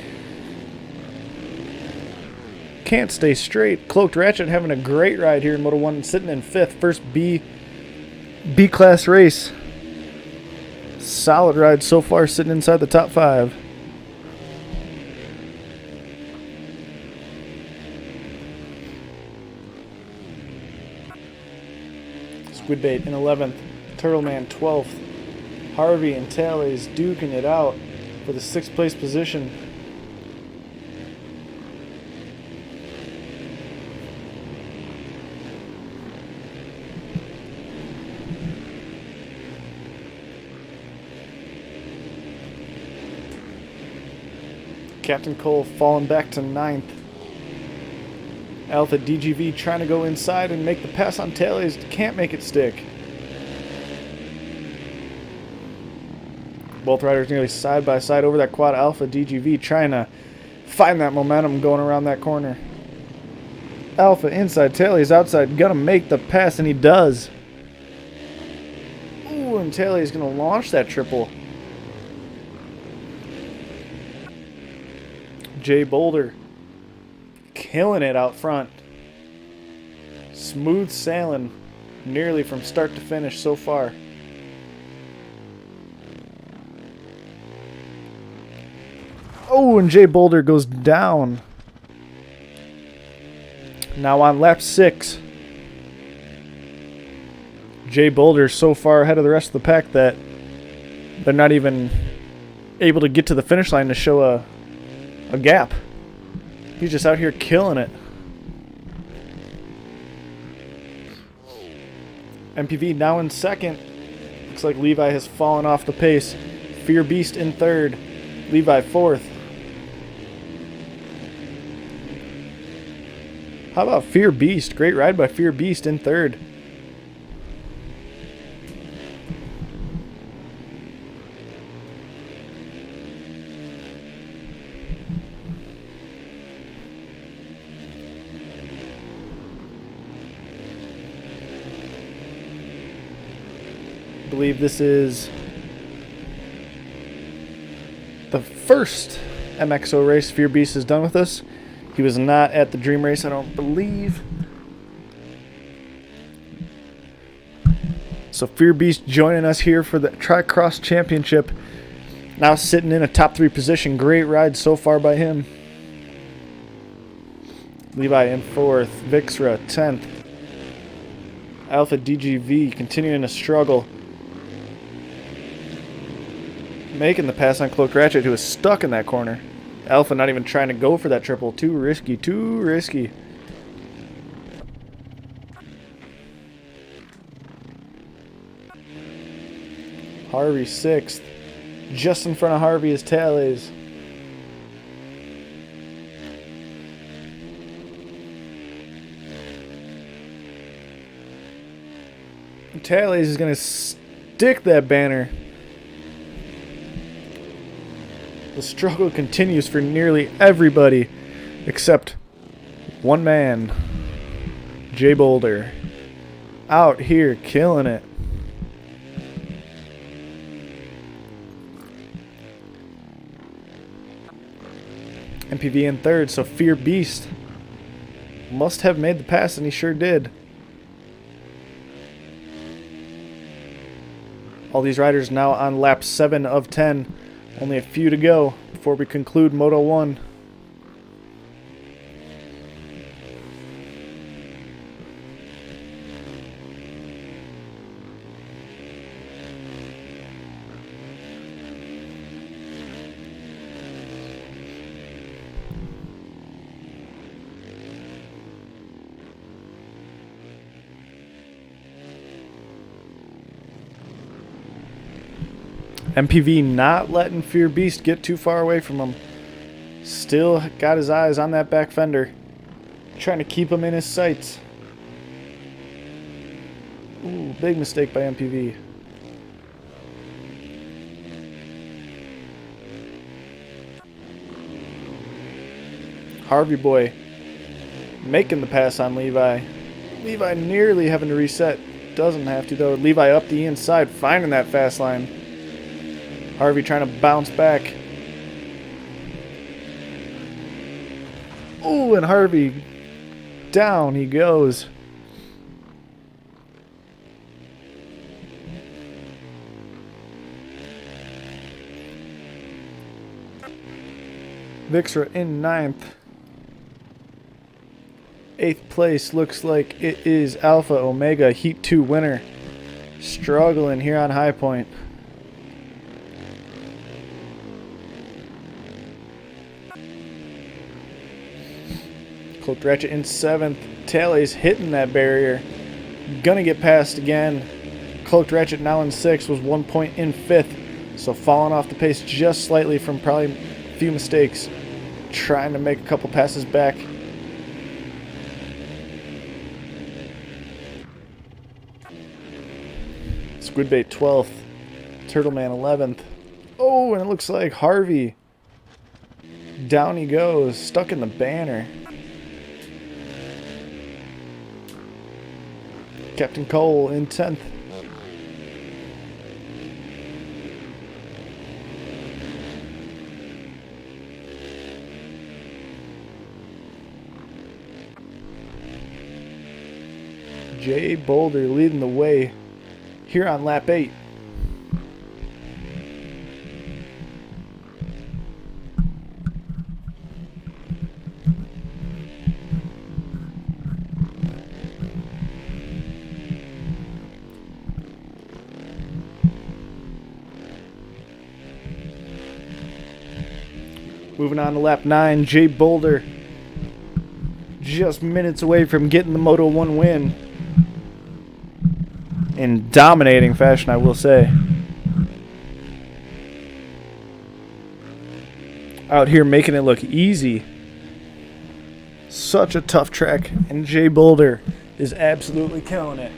A: Can't stay straight. Cloaked Ratchet having a great ride here in Moto 1, sitting in 5th. First B class race. Solid ride so far, sitting inside the top 5. Squidbait in 11th. Turtleman 12th. Harvey and Taylor is duking it out for the 6th place position. Captain Cole falling back to 9th. Alpha DGV trying to go inside and make the pass on Taylor's. Can't make it stick. Both riders nearly side by side over that quad. Alpha DGV trying to find that momentum going around that corner. Alpha inside, Taylor's outside, gonna make the pass, and he does. Ooh, and Taylor's gonna launch that triple. Jay Boulder killing it out front. Smooth sailing nearly from start to finish so far. Oh, and Jay Boulder goes down. Now on lap 6. Jay Boulder so far ahead of the rest of the pack that they're not even able to get to the finish line to show a gap. He's just out here killing it. MPV now in second. Looks like Levi has fallen off the pace. Fear Beast in third. Levi fourth. How about Fear Beast? Great ride by Fear Beast in third. I believe this is the first MXO race Fear Beast has done with us. He was not at the Dream Race, I don't believe. So Fear Beast joining us here for the TriCross Championship. Now sitting in a top 3 position. Great ride so far by him. Levi in 4th. Vixra 10th. Alpha DGV continuing to struggle. Making the pass on Cloak Ratchet, who is stuck in that corner. Alpha not even trying to go for that triple. Too risky, too risky. Harvey 6th. Just in front of Harvey is Tales. Tales is going to stick that banner. The struggle continues for nearly everybody except one man, Jay Boulder, out here killing it. MPV in third, so Fear Beast must have made the pass, and he sure did. All these riders now on lap 7 of 10. Only a few to go before we conclude Moto 1. MPV not letting Fear Beast get too far away from him. Still got his eyes on that back fender. Trying to keep him in his sights. Ooh, big mistake by MPV. Harvey boy making the pass on Levi. Levi nearly having to reset. Doesn't have to though. Levi up the inside, finding that fast line. Harvey trying to bounce back. Ooh, and Harvey, down he goes. Vixra in 9th. 8th place looks like it is Alpha Omega, Heat 2 winner. Struggling here on High Point. Cloaked Ratchet in 7th. Talley's hitting that barrier. Gonna get past again. Cloaked Ratchet now in 6th, was 1 point in 5th. So falling off the pace just slightly from probably a few mistakes. Trying to make a couple passes back. Squidbait 12th. Turtleman 11th. Oh, and it looks like Harvey. Down he goes, stuck in the banner. Captain Cole in 10th. Jay Boulder leading the way here on lap 8. Moving on to lap 9, Jay Boulder just minutes away from getting the Moto 1 win. In dominating fashion, I will say. Out here making it look easy. Such a tough track, and Jay Boulder is absolutely killing it.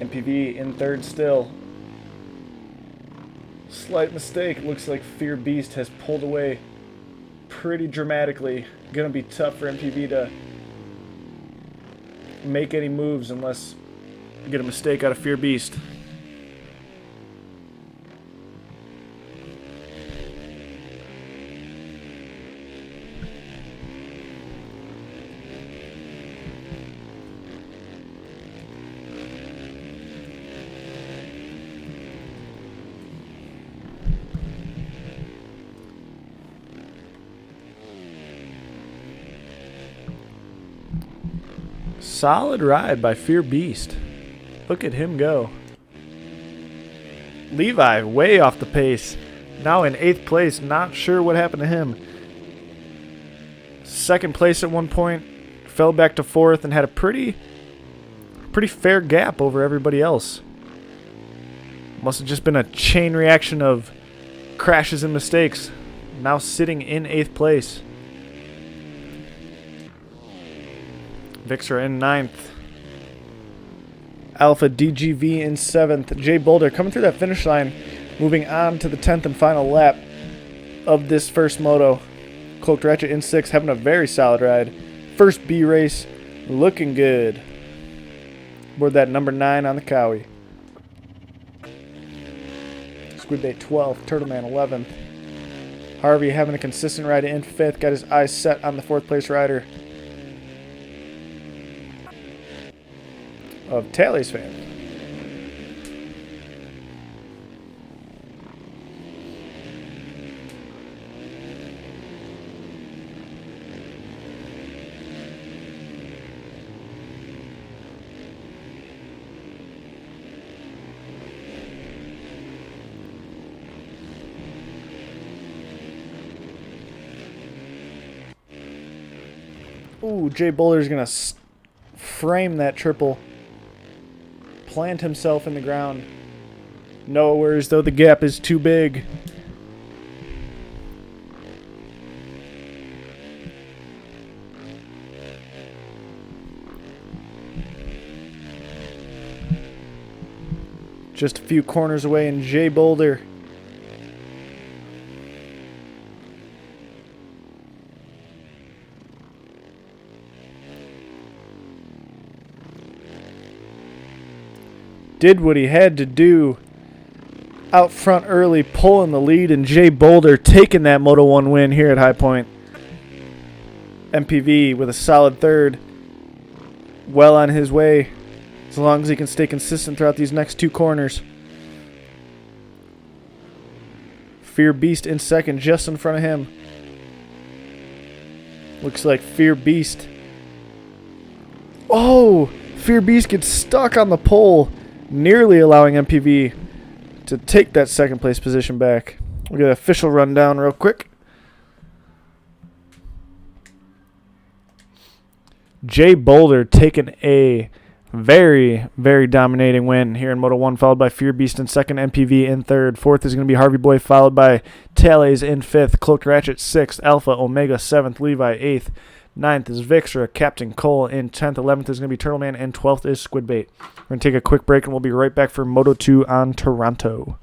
A: MPV in 3rd still. Slight mistake. Looks like Fear Beast has pulled away pretty dramatically. Gonna be tough for MPV to make any moves unless you get a mistake out of Fear Beast. Solid ride by Fear Beast. Look at him go. Levi way off the pace. Now in 8th place. Not sure what happened to him. 2nd place at one point. Fell back to 4th and had a pretty fair gap over everybody else. Must have just been a chain reaction of crashes and mistakes. Now sitting in 8th place. Vixra in 9th. Alpha DGV in 7th. Jay Boulder coming through that finish line. Moving on to the 10th and final lap of this first moto. Cloaked Ratchet in 6th. Having a very solid ride. First B race. Looking good. Aboard that number 9 on the Cowie. Squidbait 12th. Turtleman 11th. Harvey having a consistent ride in 5th. Got his eyes set on the 4th place rider of Tally's fan. Ooh, Jay Boulder's gonna frame that triple. Plant himself in the ground. No worries though, the gap is too big. Just a few corners away, and Jay Boulder did what he had to do out front early, pulling the lead, and Jay Boulder taking that Moto 1 win here at High Point. MPV with a solid 3rd. Well on his way, as long as he can stay consistent throughout these next 2 corners. Fear Beast in 2nd, just in front of him. Looks like Fear Beast. Oh! Fear Beast gets stuck on the pole, nearly allowing MPV to take that 2nd place position back. We'll get an official rundown real quick. Jay Boulder taking a very, very dominating win here in Moto 1, followed by Fear Beast in 2nd, MPV in 3rd. 4th is going to be Harvey Boy, followed by Tales in 5th, Cloaked Ratchet 6th, Alpha Omega 7th, Levi 8th. 9th is Vixra, Captain Cole in 10th. 11th is going to be Turtleman, and 12th is Squidbait. We're going to take a quick break, and we'll be right back for Moto 2 on Toronto.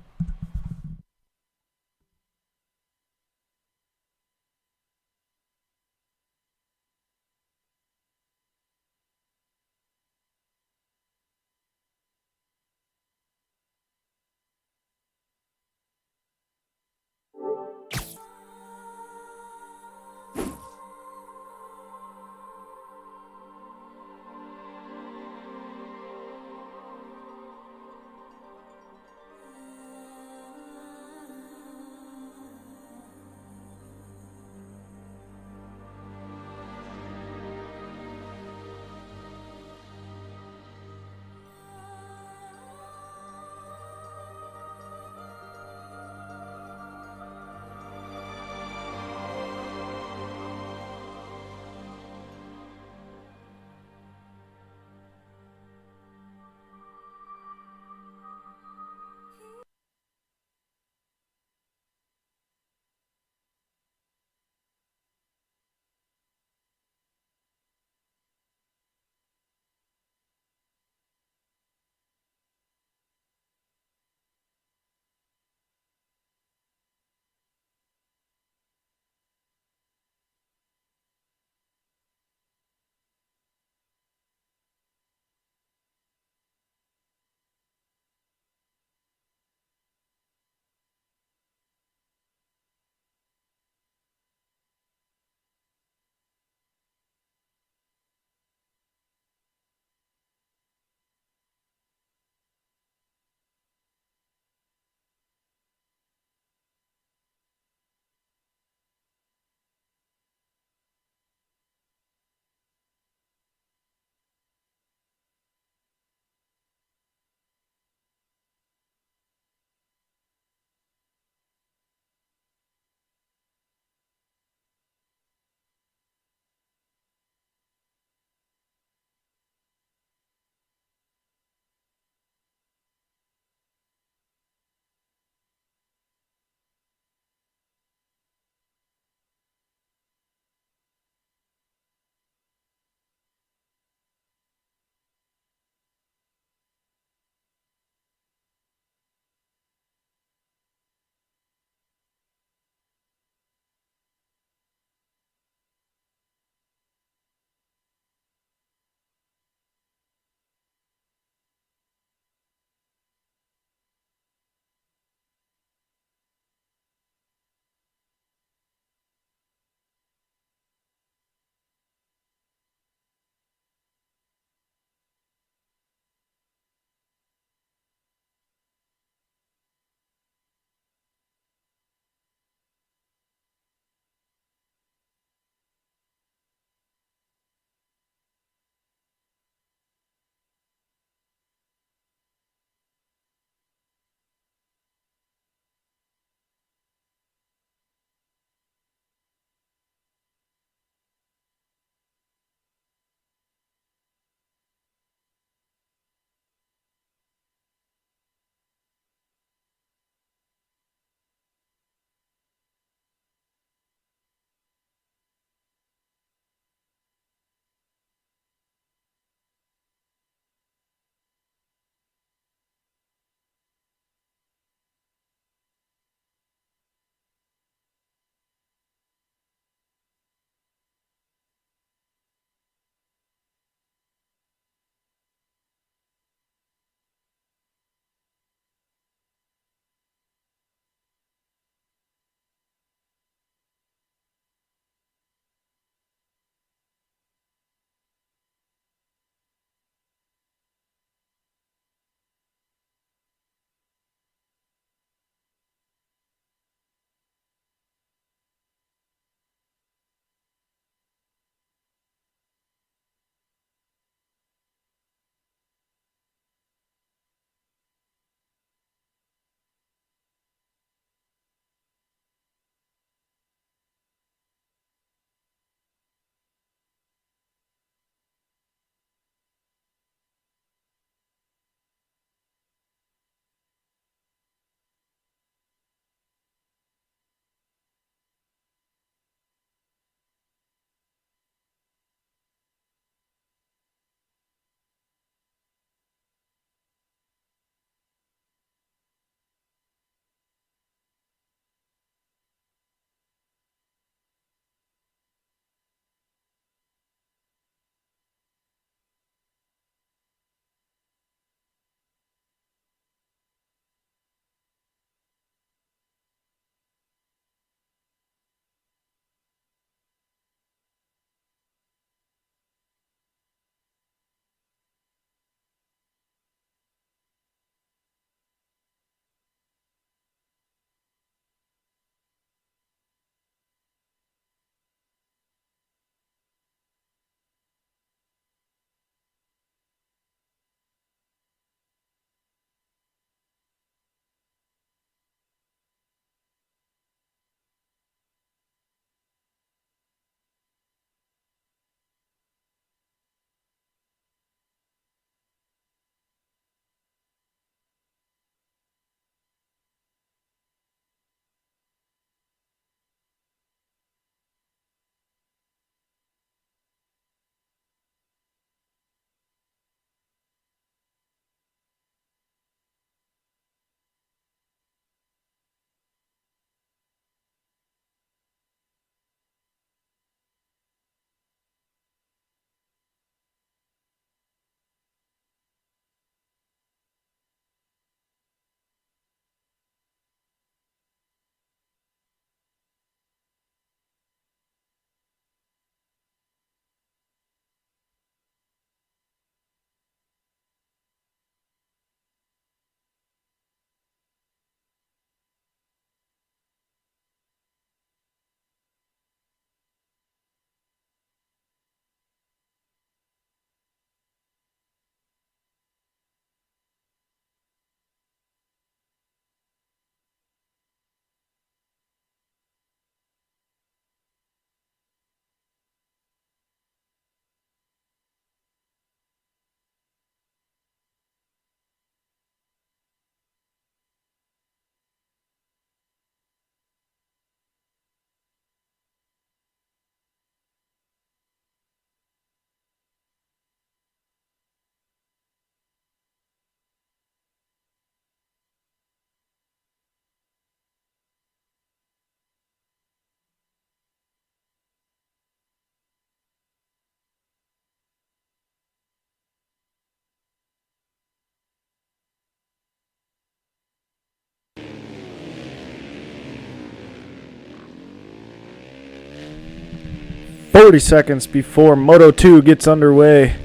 A: 40 seconds before Moto 2 gets underway.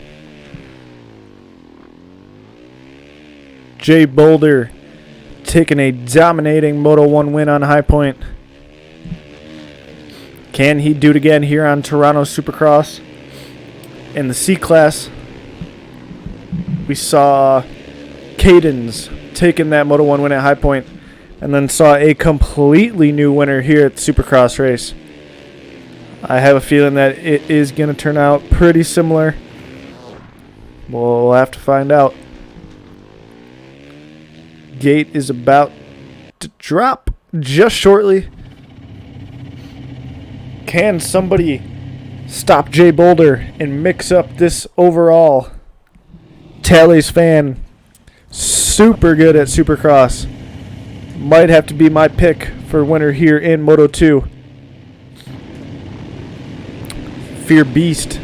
A: Jay Boulder taking a dominating Moto 1 win on High Point. Can he do it again here on Toronto Supercross? In the C class, we saw Cadens taking that Moto 1 win at High Point, and then saw a completely new winner here at the Supercross race. I have a feeling that it is going to turn out pretty similar. We'll have to find out. Gate is about to drop just shortly. Can somebody stop Jay Boulder and mix up this overall? Tally's fan, super good at Supercross. Might have to be my pick for winner here in Moto 2. Fear Beast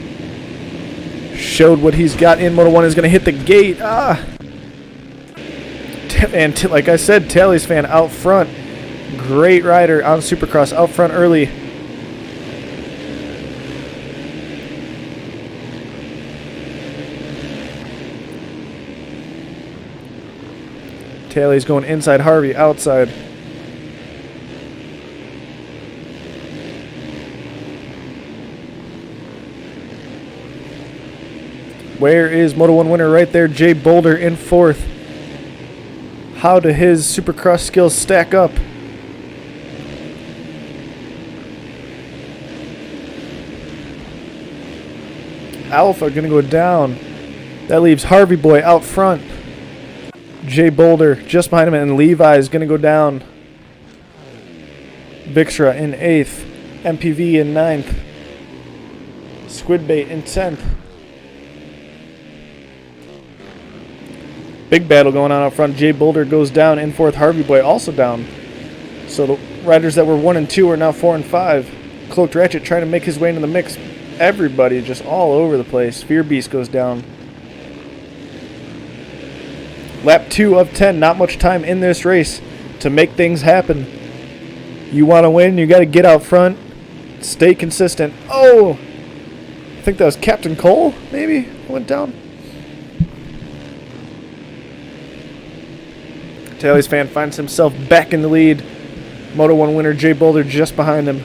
A: showed what he's got in Moto 1. Is going to hit the gate. And like I said, Tally's fan out front. Great rider on Supercross, out front early. Tally's going inside, Harvey outside. Where is Moto 1 winner? Right there, Jay Boulder in fourth. How do his Supercross skills stack up? Alpha gonna go down. That leaves Harvey Boy out front. Jay Boulder just behind him, and Levi is gonna go down. Vixra in 8th. MPV in 9th. Squidbait in 10th. Big battle going on out front. Jay Boulder goes down in 4th. Harvey Boy also down. So the riders that were 1 and 2 are now 4 and 5. Cloaked Ratchet trying to make his way into the mix. Everybody just all over the place. Fear Beast goes down. Lap 2 of 10. Not much time in this race to make things happen. You want to win, you got to get out front. Stay consistent. Oh! I think that was Captain Cole, maybe, went down. Tally's fan finds himself back in the lead. Moto 1 winner Jay Boulder just behind him.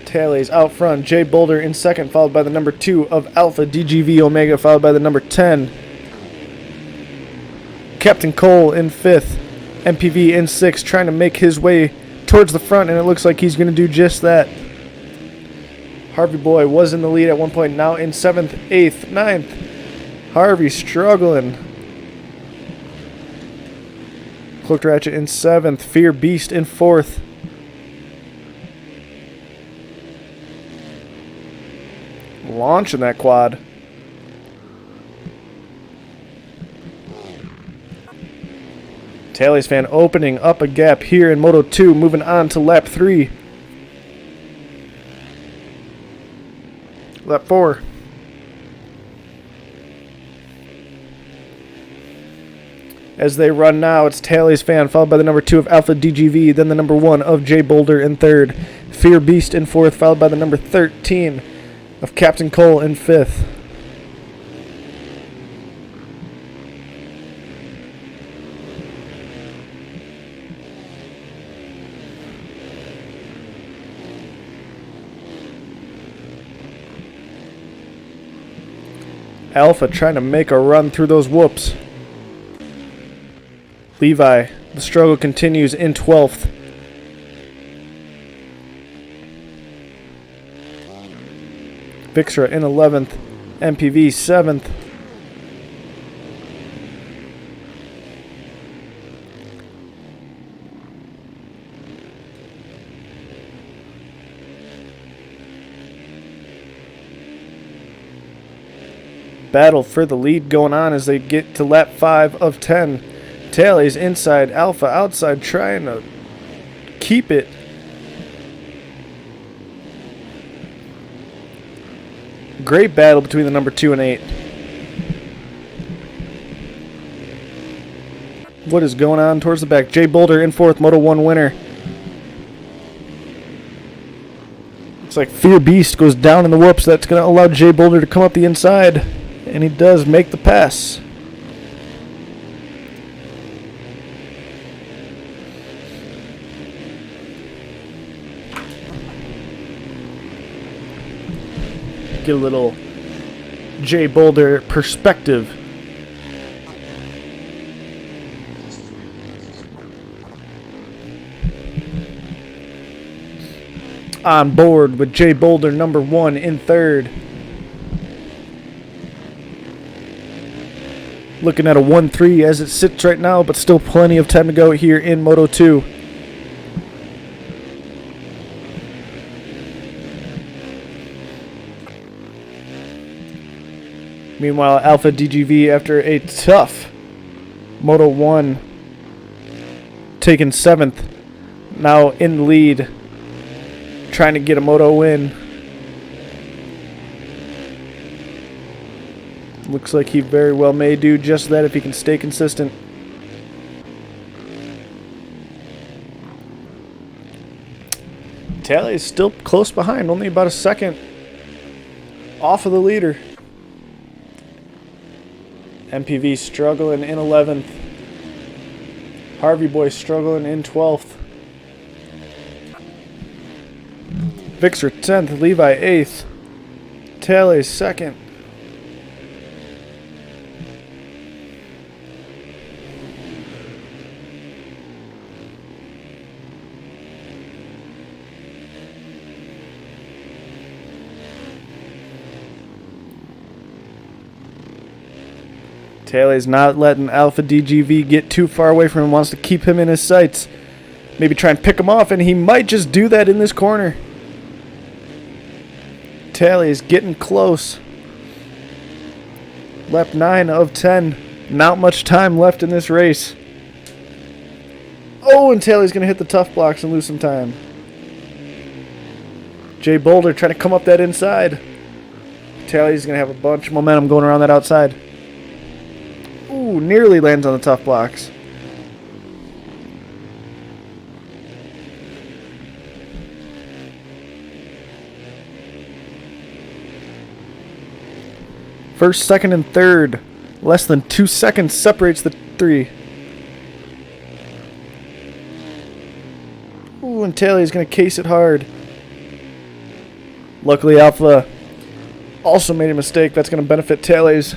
A: Tally's out front. Jay Boulder in second, followed by the number 2 of Alpha DGV Omega, followed by the number 10. Captain Cole in 5th. MPV in 6th, trying to make his way towards the front, and it looks like he's going to do just that. Harvey Boy was in the lead at one point, now in 7th, 8th, 9th. Harvey struggling. Cloaked Ratchet in 7th. Fear Beast in 4th. Launching that quad. Tally's fan opening up a gap here in Moto 2, moving on to lap 3. Lap 4. As they run now, it's Tally's fan, followed by the number 2 of Alpha DGV, then the number 1 of Jay Boulder in 3rd. Fear Beast in 4th, followed by the number 13 of Captain Cole in 5th. Alpha trying to make a run through those whoops. Levi, the struggle continues in 12th. Vixra in 11th. MPV 7th. Battle for the lead going on as they get to lap 5 of 10. Tally's inside, Alpha outside, trying to keep it. Great battle between the number 2 and 8. What is going on towards the back? Jay Boulder in fourth, Moto 1 winner. Looks like Fear Beast goes down in the whoops. That's going to allow Jay Boulder to come up the inside. And he does make the pass. Get a little Jay Boulder perspective. On board with Jay Boulder, number 1 in third. Looking at a 1-3 as it sits right now, but still plenty of time to go here in Moto 2. Meanwhile, Alpha DGV, after a tough Moto 1, taking 7th, now in the lead, trying to get a Moto win. Looks like he very well may do just that if he can stay consistent. Tally is still close behind, only about a second off of the leader. MPV struggling in 11th. Harvey Boy struggling in 12th. Vixer 10th, Levi 8th. Tally 2nd. Taylor's not letting Alpha DGV get too far away from him, wants to keep him in his sights. Maybe try and pick him off, and he might just do that in this corner. Taylor's getting close. Lap 9 of 10. Not much time left in this race. Oh, and Taylor's going to hit the tough blocks and lose some time. Jay Boulder trying to come up that inside. Taylor's going to have a bunch of momentum going around that outside. Ooh, nearly lands on the tough blocks. First, second, and third. Less than 2 seconds separates the three. Ooh, and Taylor's going to case it hard. Luckily, Alpha also made a mistake. That's going to benefit Taylor's.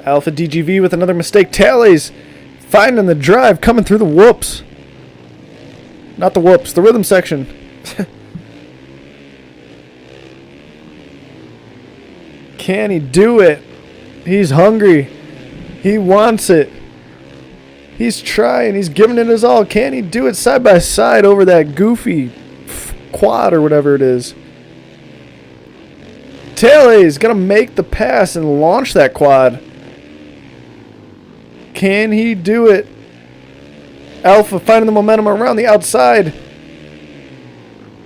A: Alpha DGV with another mistake. Taylor's finding the drive, coming through the whoops. Not the whoops, the rhythm section. Can he do it? He's hungry. He wants it. He's trying. He's giving it his all. Can he do it side by side over that goofy quad or whatever it is? Taylor's going to make the pass and launch that quad. Can he do it? Alpha finding the momentum around the outside.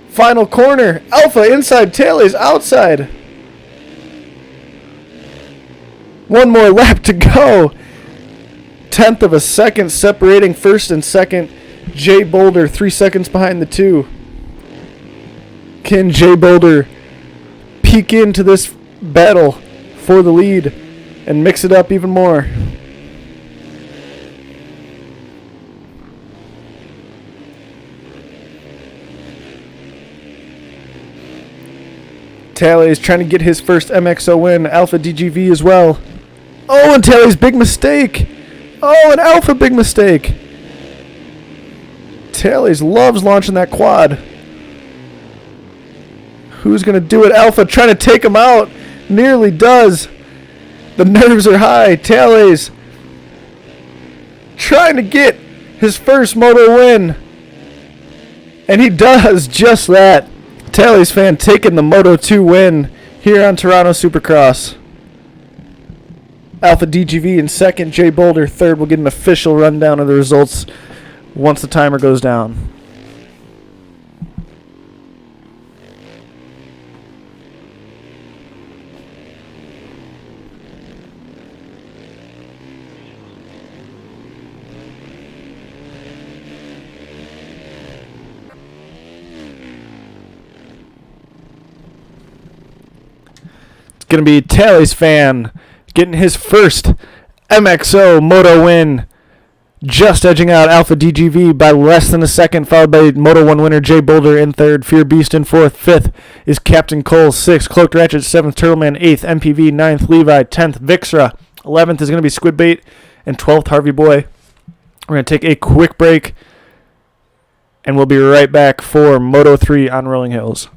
A: Final corner. Alpha inside. Taylor's outside. One more lap to go. 1/10 of a second separating first and second. Jay Boulder 3 seconds behind the two. Can Jay Boulder peek into this battle for the lead and mix it up even more? Taylor's trying to get his first MXO win. Alpha DGV as well. Oh, and Taylor's big mistake. Oh, an Alpha big mistake. Taylor's loves launching that quad. Who's going to do it? Alpha trying to take him out. Nearly does. The nerves are high. Taylor's trying to get his first moto win. And he does just that. Taylor's fan taking the Moto 2 win here on Toronto Supercross. Alpha DGV in second, Jay Boulder third. We'll get an official rundown of the results once the timer goes down. It's going to be Tally's fan getting his first MXO Moto win, just edging out Alpha DGV by less than a second, followed by Moto 1 winner Jay Boulder in third, Fear Beast in fourth, fifth is Captain Cole, sixth, Cloaked Ratchet, seventh, Turtleman, eighth, MPV, ninth, Levi, 10th, Vixra, 11th is going to be Squidbait, and 12th, Harvey Boy. We're going to take a quick break, and we'll be right back for Moto 3 on Rolling Hills.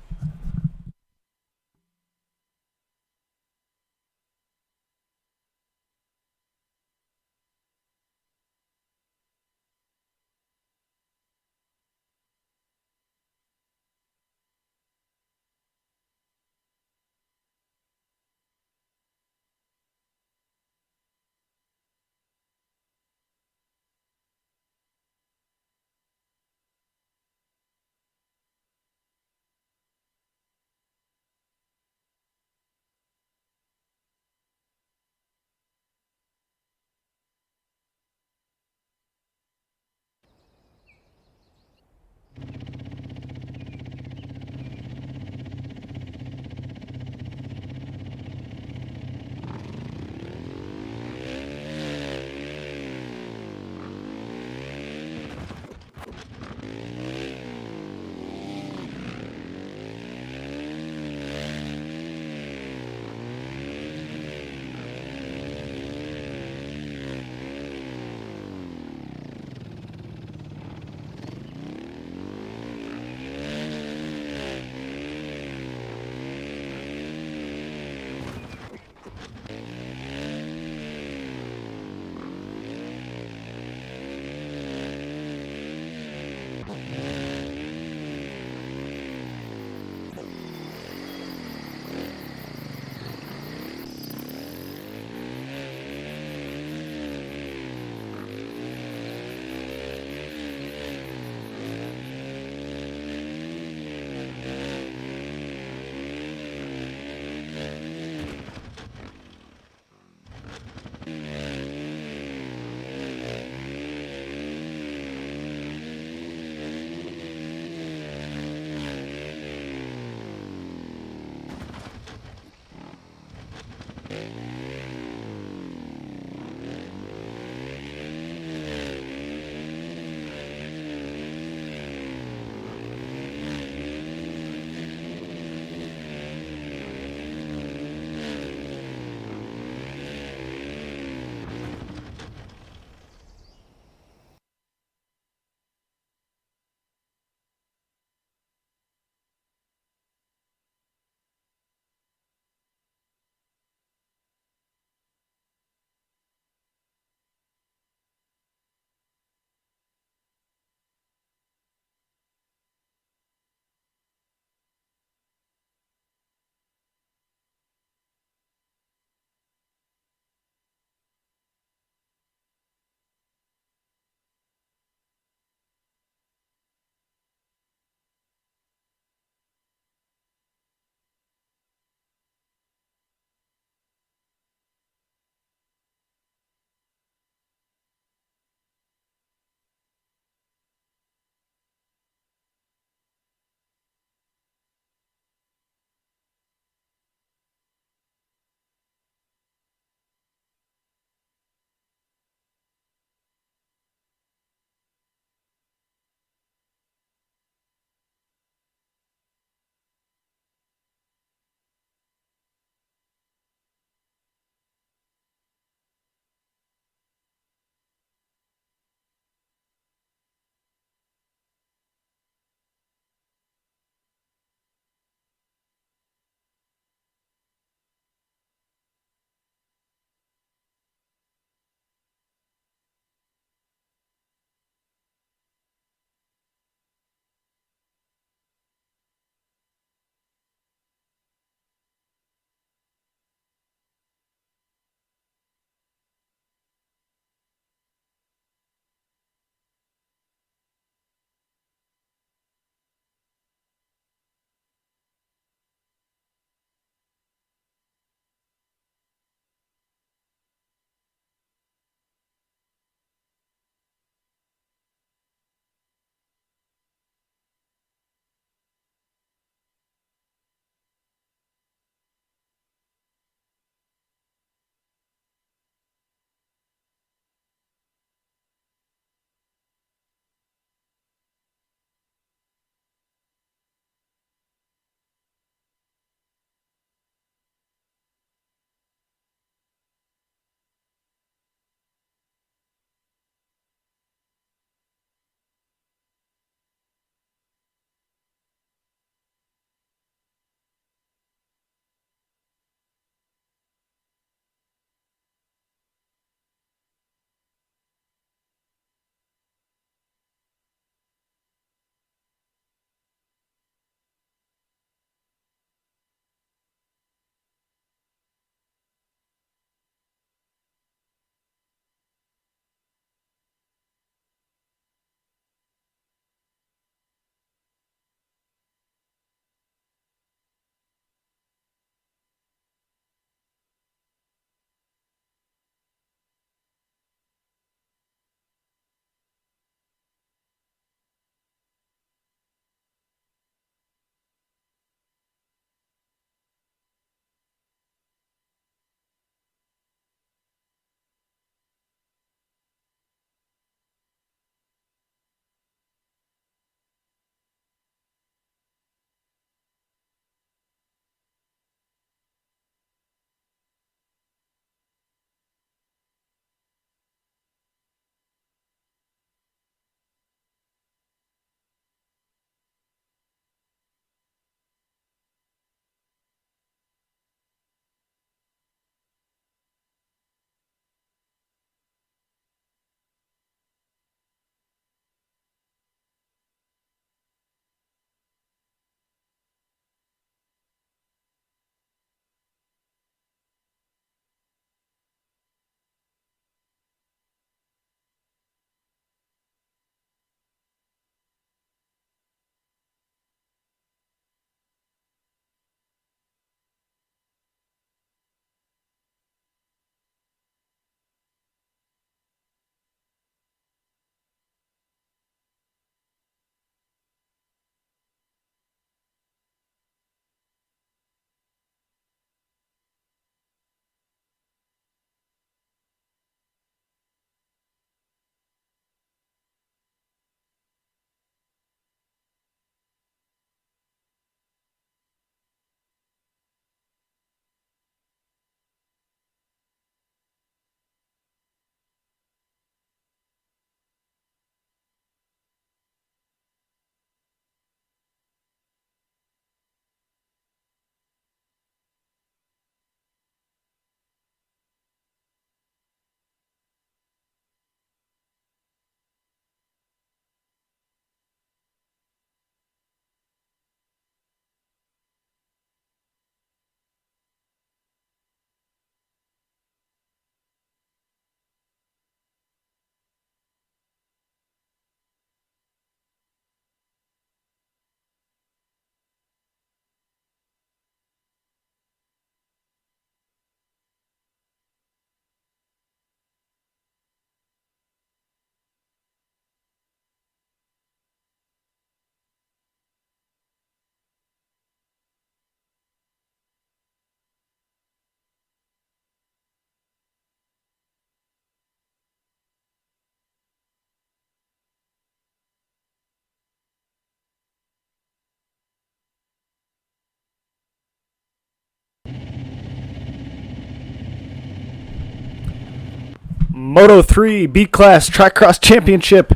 A: Moto 3 B-Class TriCross Championship.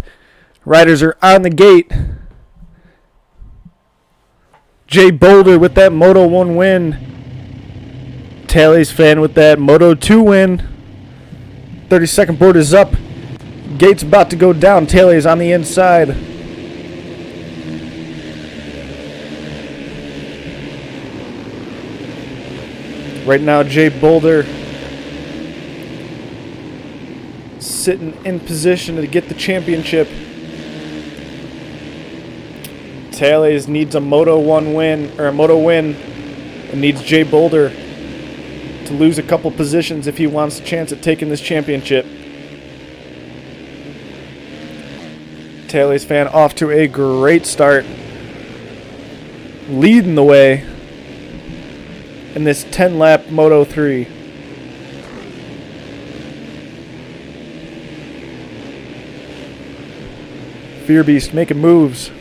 A: Riders are on the gate. Jay Boulder with that Moto 1 win. Talley's fan with that Moto 2 win. 30-second board is up. Gate's about to go down. Talley's on the inside. Right now, Jay Boulder sitting in position to get the championship. Talley's needs a Moto 1 win, or a Moto win, and needs Jay Boulder to lose a couple positions if he wants a chance at taking this championship. Talley's fan off to a great start, leading the way in this 10-lap Moto 3. Fear Beast making moves.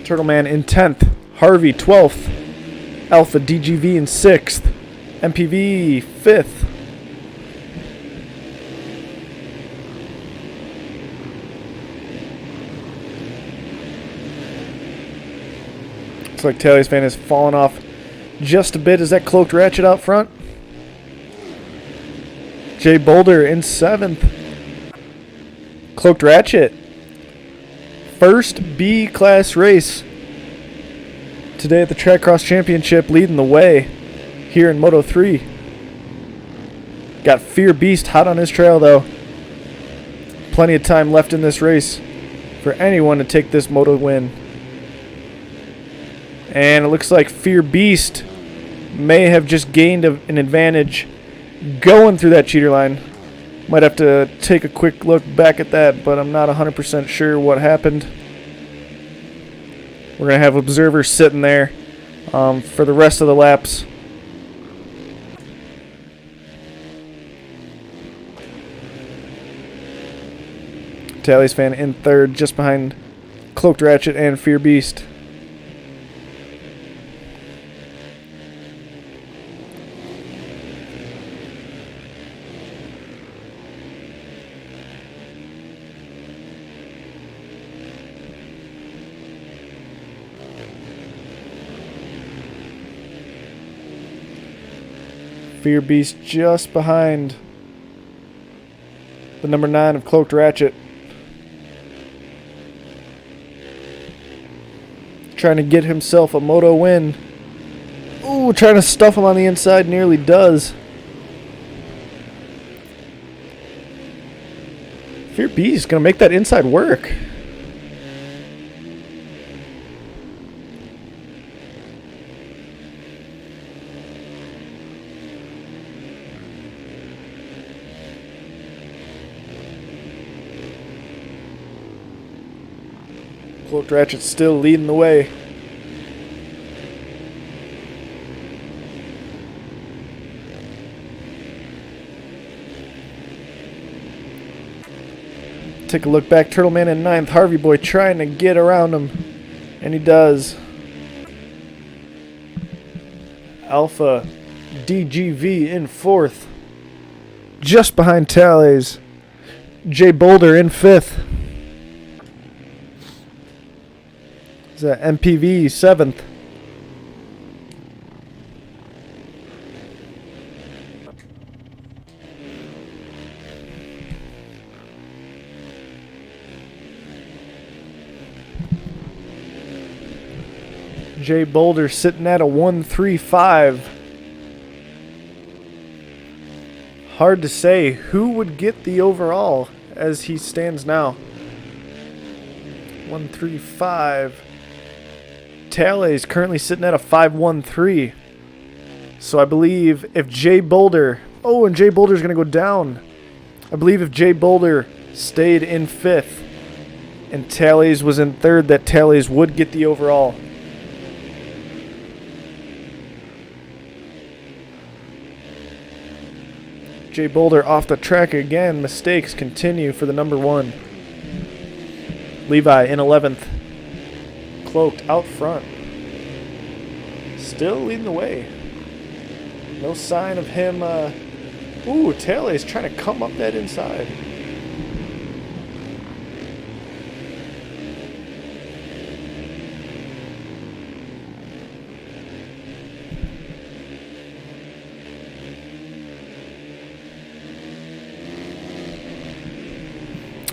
A: Turtleman in 10th. Harvey 12th. Alpha DGV in 6th. MPV 5th. Looks like Talley's fan has fallen off just a bit. Is that Cloaked Ratchet out front? Jay Boulder in 7th. Cloaked Ratchet. First B-Class race today at the TriCross Championship, leading the way here in Moto 3. Got Fear Beast hot on his trail, though. Plenty of time left in this race for anyone to take this Moto win. And it looks like Fear Beast may have just gained an advantage going through that cheater line. Might have to take a quick look back at that, but I'm not 100% sure what happened. We're going to have observers sitting there for the rest of the laps. Talley's fan in 3rd, just behind Cloaked Ratchet and Fear Beast. Fear Beast just behind the number 9 of Cloaked Ratchet. Trying to get himself a Moto win. Ooh, trying to stuff him on the inside. Nearly does. Fear Beast going to make that inside work. Cloaked Ratchet still leading the way. Take a look back. Turtleman in 9th. Harvey Boy trying to get around him. And he does. Alpha DGV in 4th. Just behind Talley's. Jay Boulder in 5th. Is that MPV 7th? Jay Boulder sitting at a 1.35. Hard to say who would get the overall as he stands now. 1.35. Talley's currently sitting at a 5.13. So I believe if Jay Boulder... Oh, and Jay Boulder's going to go down. I believe if Jay Boulder stayed in 5th and Talley's was in 3rd, that Talley's would get the overall. Jay Boulder off the track again. Mistakes continue for the number 1. Levi in 11th. Cloaked out front. Still leading the way. No sign of him Ooh, Tail is trying to come up that inside.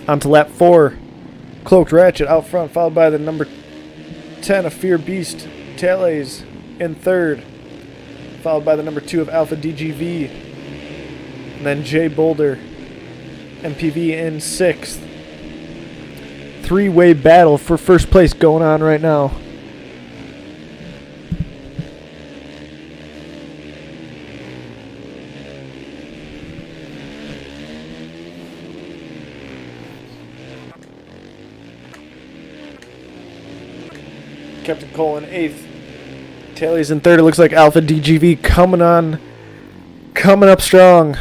A: On to lap 4. Cloaked Ratchet out front, followed by the number 10 of Fear Beast, Tales in third, followed by the number 2 of Alpha DGV, and then J Boulder, MPV in sixth. Three-way battle for first place going on right now. Captain Cole in 8th. Taylor's in 3rd. It looks like Alpha DGV coming up strong.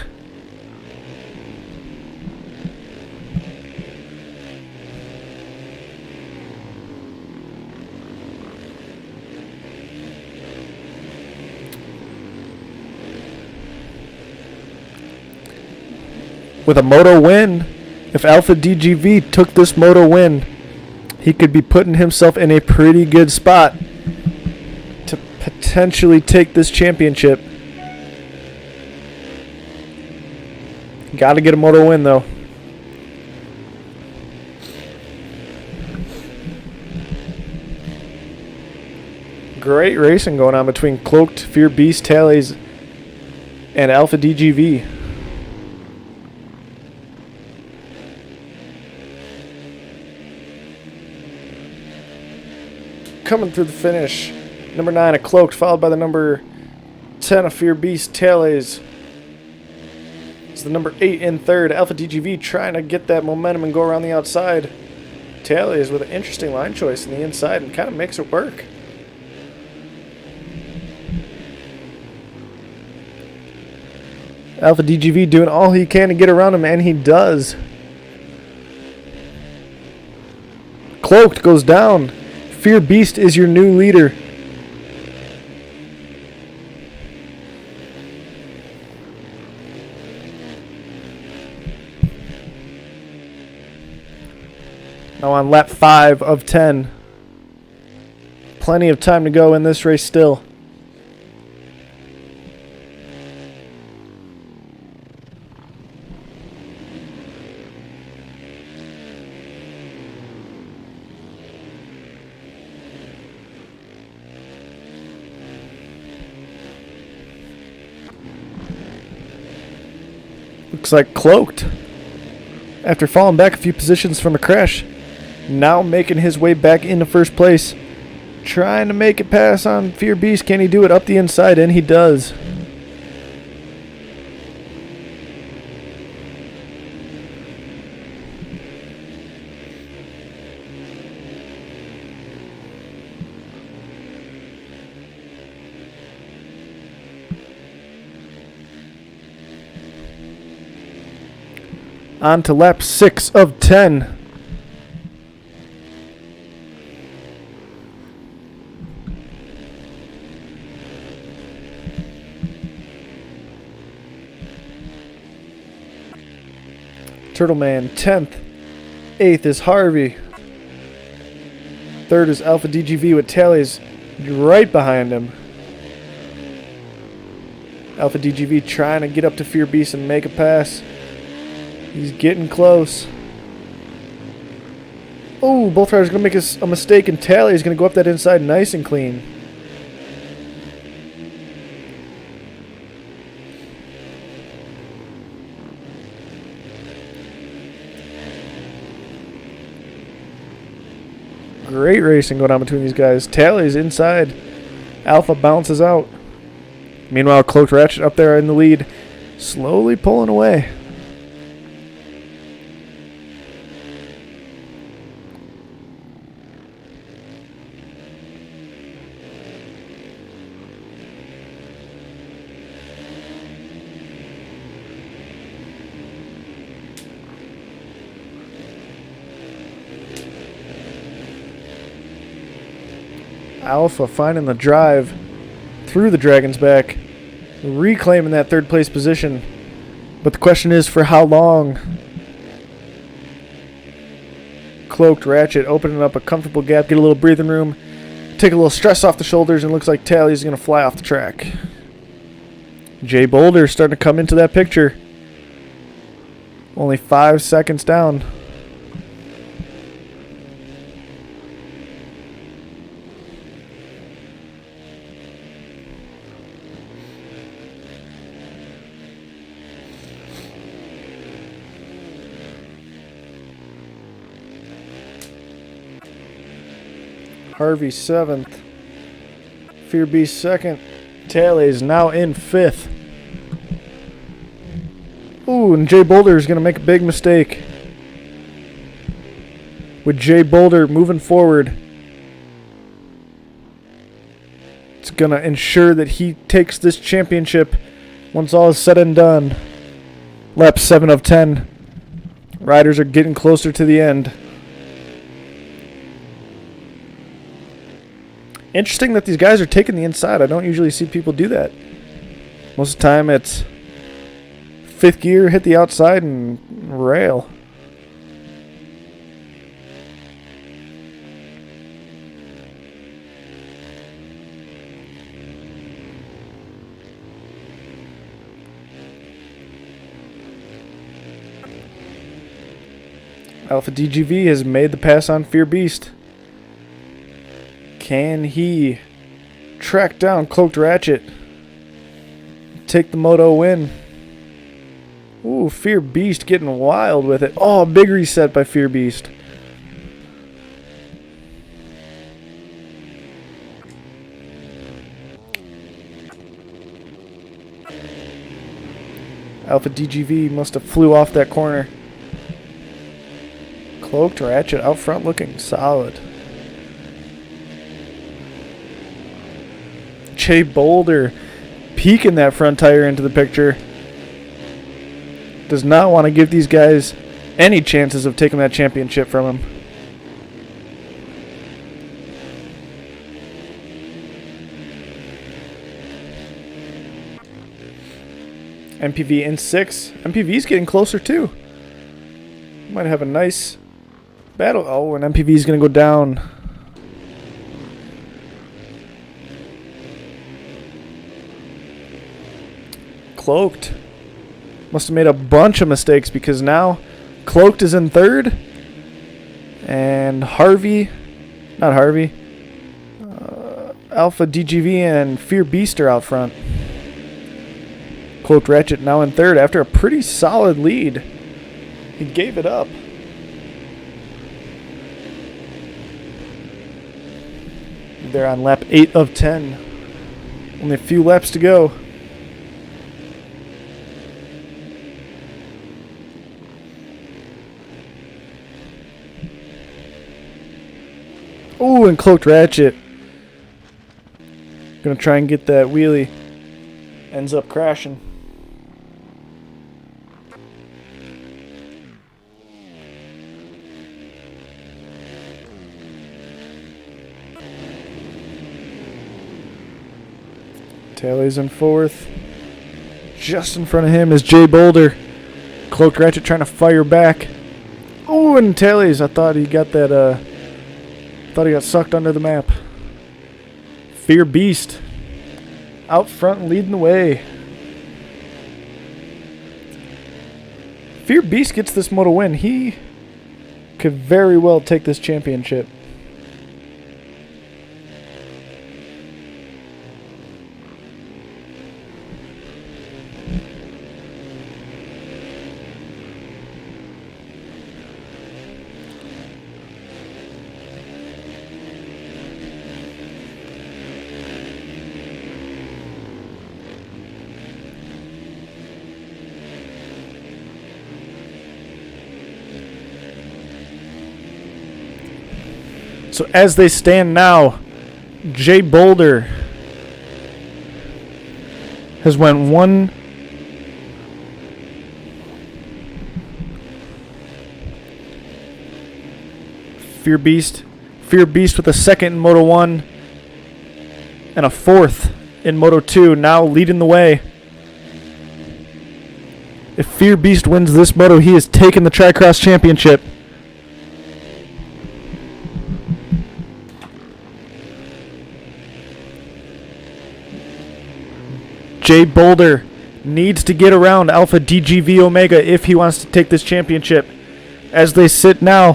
A: With a moto win, if Alpha DGV took this moto win, he could be putting himself in a pretty good spot to potentially take this championship. Got to get a moto win, though. Great racing going on between Cloaked, Fear Beast, Tales, and Alpha DGV. Coming through the finish, number 9 of Cloaked, followed by the number 10 of Fear Beast, Tales. It's the number 8 in 3rd, Alpha DGV trying to get that momentum and go around the outside. Tales with an interesting line choice in the inside and kind of makes it work. Alpha DGV doing all he can to get around him, and he does. Cloaked goes down. Fear Beast is your new leader. Now on lap 5 of 10. Plenty of time to go in this race still. Looks like Cloaked, after falling back a few positions from a crash, now making his way back into first place. Trying to make it pass on Fear Beast. Can he do it up the inside? And he does. On to lap 6 of 10. Turtleman 10th. 8th is Harvey. 3rd is Alpha DGV with Tallys right behind him. Alpha DGV trying to get up to Fear Beast and make a pass. He's getting close. Oh, both riders are going to make a mistake, and Tally is going to go up that inside nice and clean. Great racing going on between these guys. Tally's inside. Alpha bounces out. Meanwhile, Cloaked Ratchet up there in the lead, slowly pulling away. Alpha finding the drive through the Dragon's back, reclaiming that third place position. But the question is, for how long? Cloaked Ratchet opening up a comfortable gap, get a little breathing room, take a little stress off the shoulders, and it looks like Tally's going to fly off the track. Jay Boulder starting to come into that picture. Only 5 seconds down. Harvey 7th. Fear Beast 2nd. Tally is now in 5th. Ooh, and Jay Boulder is going to make a big mistake. With Jay Boulder moving forward, it's going to ensure that he takes this championship once all is said and done. Lap 7 of 10. Riders are getting closer to the end. Interesting that these guys are taking the inside. I don't usually see people do that. Most of the time it's 5th gear, hit the outside, and rail. Alpha DGV has made the pass on Fear Beast. Can he track down Cloaked Ratchet? Take the moto win. Ooh, Fear Beast getting wild with it. Oh, big reset by Fear Beast. Alpha DGV must have flew off that corner. Cloaked Ratchet out front looking solid. Jay Boulder peeking that front tire into the picture. Does not want to give these guys any chances of taking that championship from him. MPV in 6. MPV's getting closer too. Might have a nice battle. Oh, and MPV's going to go down. Cloaked must have made a bunch of mistakes because now Cloaked is in 3rd. And Alpha DGV and Fear Beast are out front. Cloaked Ratchet now in 3rd after a pretty solid lead. He gave it up. They're on lap 8 of 10. Only a few laps to go. Ooh, and Cloaked Ratchet. Gonna try and get that wheelie. Ends up crashing. Tally's in 4th. Just in front of him is Jay Boulder. Cloaked Ratchet trying to fire back. Ooh, and Tally's. I thought he got that, thought he got sucked under the map. Fear Beast out front leading the way. Fear Beast gets this moto win. He could very well take this championship. So as they stand now, Jay Boulder has went one. Fear Beast with a 2nd in Moto 1 and a 4th in Moto 2, now leading the way. If Fear Beast wins this moto, he has taken the TriCross championship. Jay Boulder needs to get around Alpha DGV Omega if he wants to take this championship. As they sit now,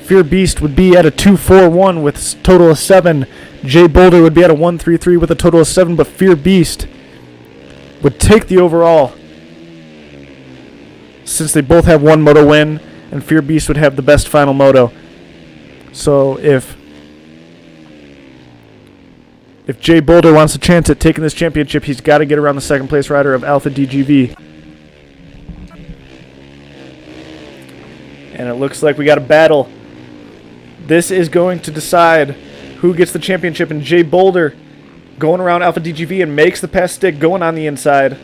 A: Fear Beast would be at a 2-4-1 with a total of 7. Jay Boulder would be at a 1-3-3 with a total of 7, but Fear Beast would take the overall since they both have one moto win, and Fear Beast would have the best final moto. So if Jay Boulder wants a chance at taking this championship, he's got to get around the second place rider of Alpha DGV. And it looks like we got a battle. This is going to decide who gets the championship, and Jay Boulder going around Alpha DGV and makes the pass stick going on the inside.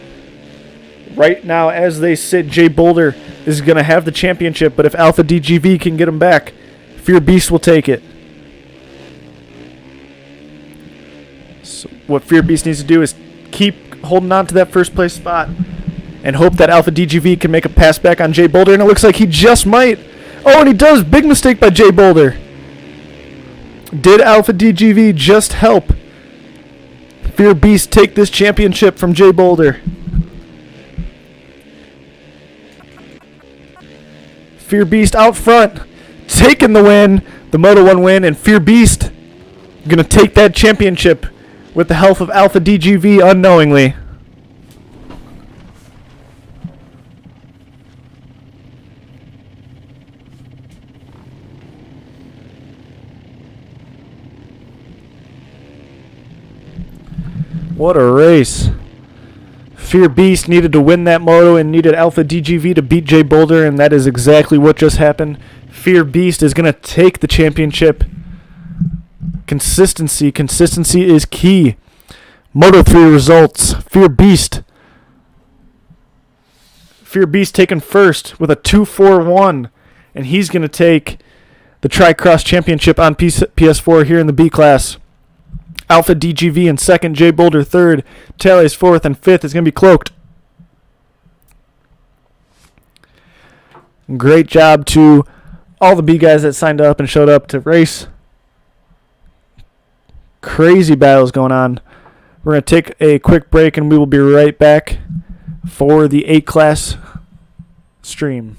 A: Right now, as they sit, Jay Boulder is going to have the championship, but if Alpha DGV can get him back, Fear Beast will take it. So what Fear Beast needs to do is keep holding on to that first place spot and hope that Alpha DGV can make a pass back on Jay Boulder, and it looks like he just might. Oh, and he does. Big mistake by Jay Boulder. Did Alpha DGV just help Fear Beast take this championship from Jay Boulder? Fear Beast out front, taking the win, the Moto 1 win, and Fear Beast going to take that championship with the help of Alpha DGV unknowingly. What a race. Fear Beast needed to win that moto and needed Alpha DGV to beat Jay Boulder, and that is exactly what just happened. Fear Beast is going to take the championship. Consistency is key. Moto 3 results. Fear Beast taken first with a 2-4-1, and he's going to take the TriCross championship on PS4 here in the B class. Alpha DGV in second, Jay Boulder third, Tally's fourth, and fifth is going to be Cloaked. Great job to all the B guys that signed up and showed up to race. Crazy battles going on. We're going to take a quick break and we will be right back for the A class stream.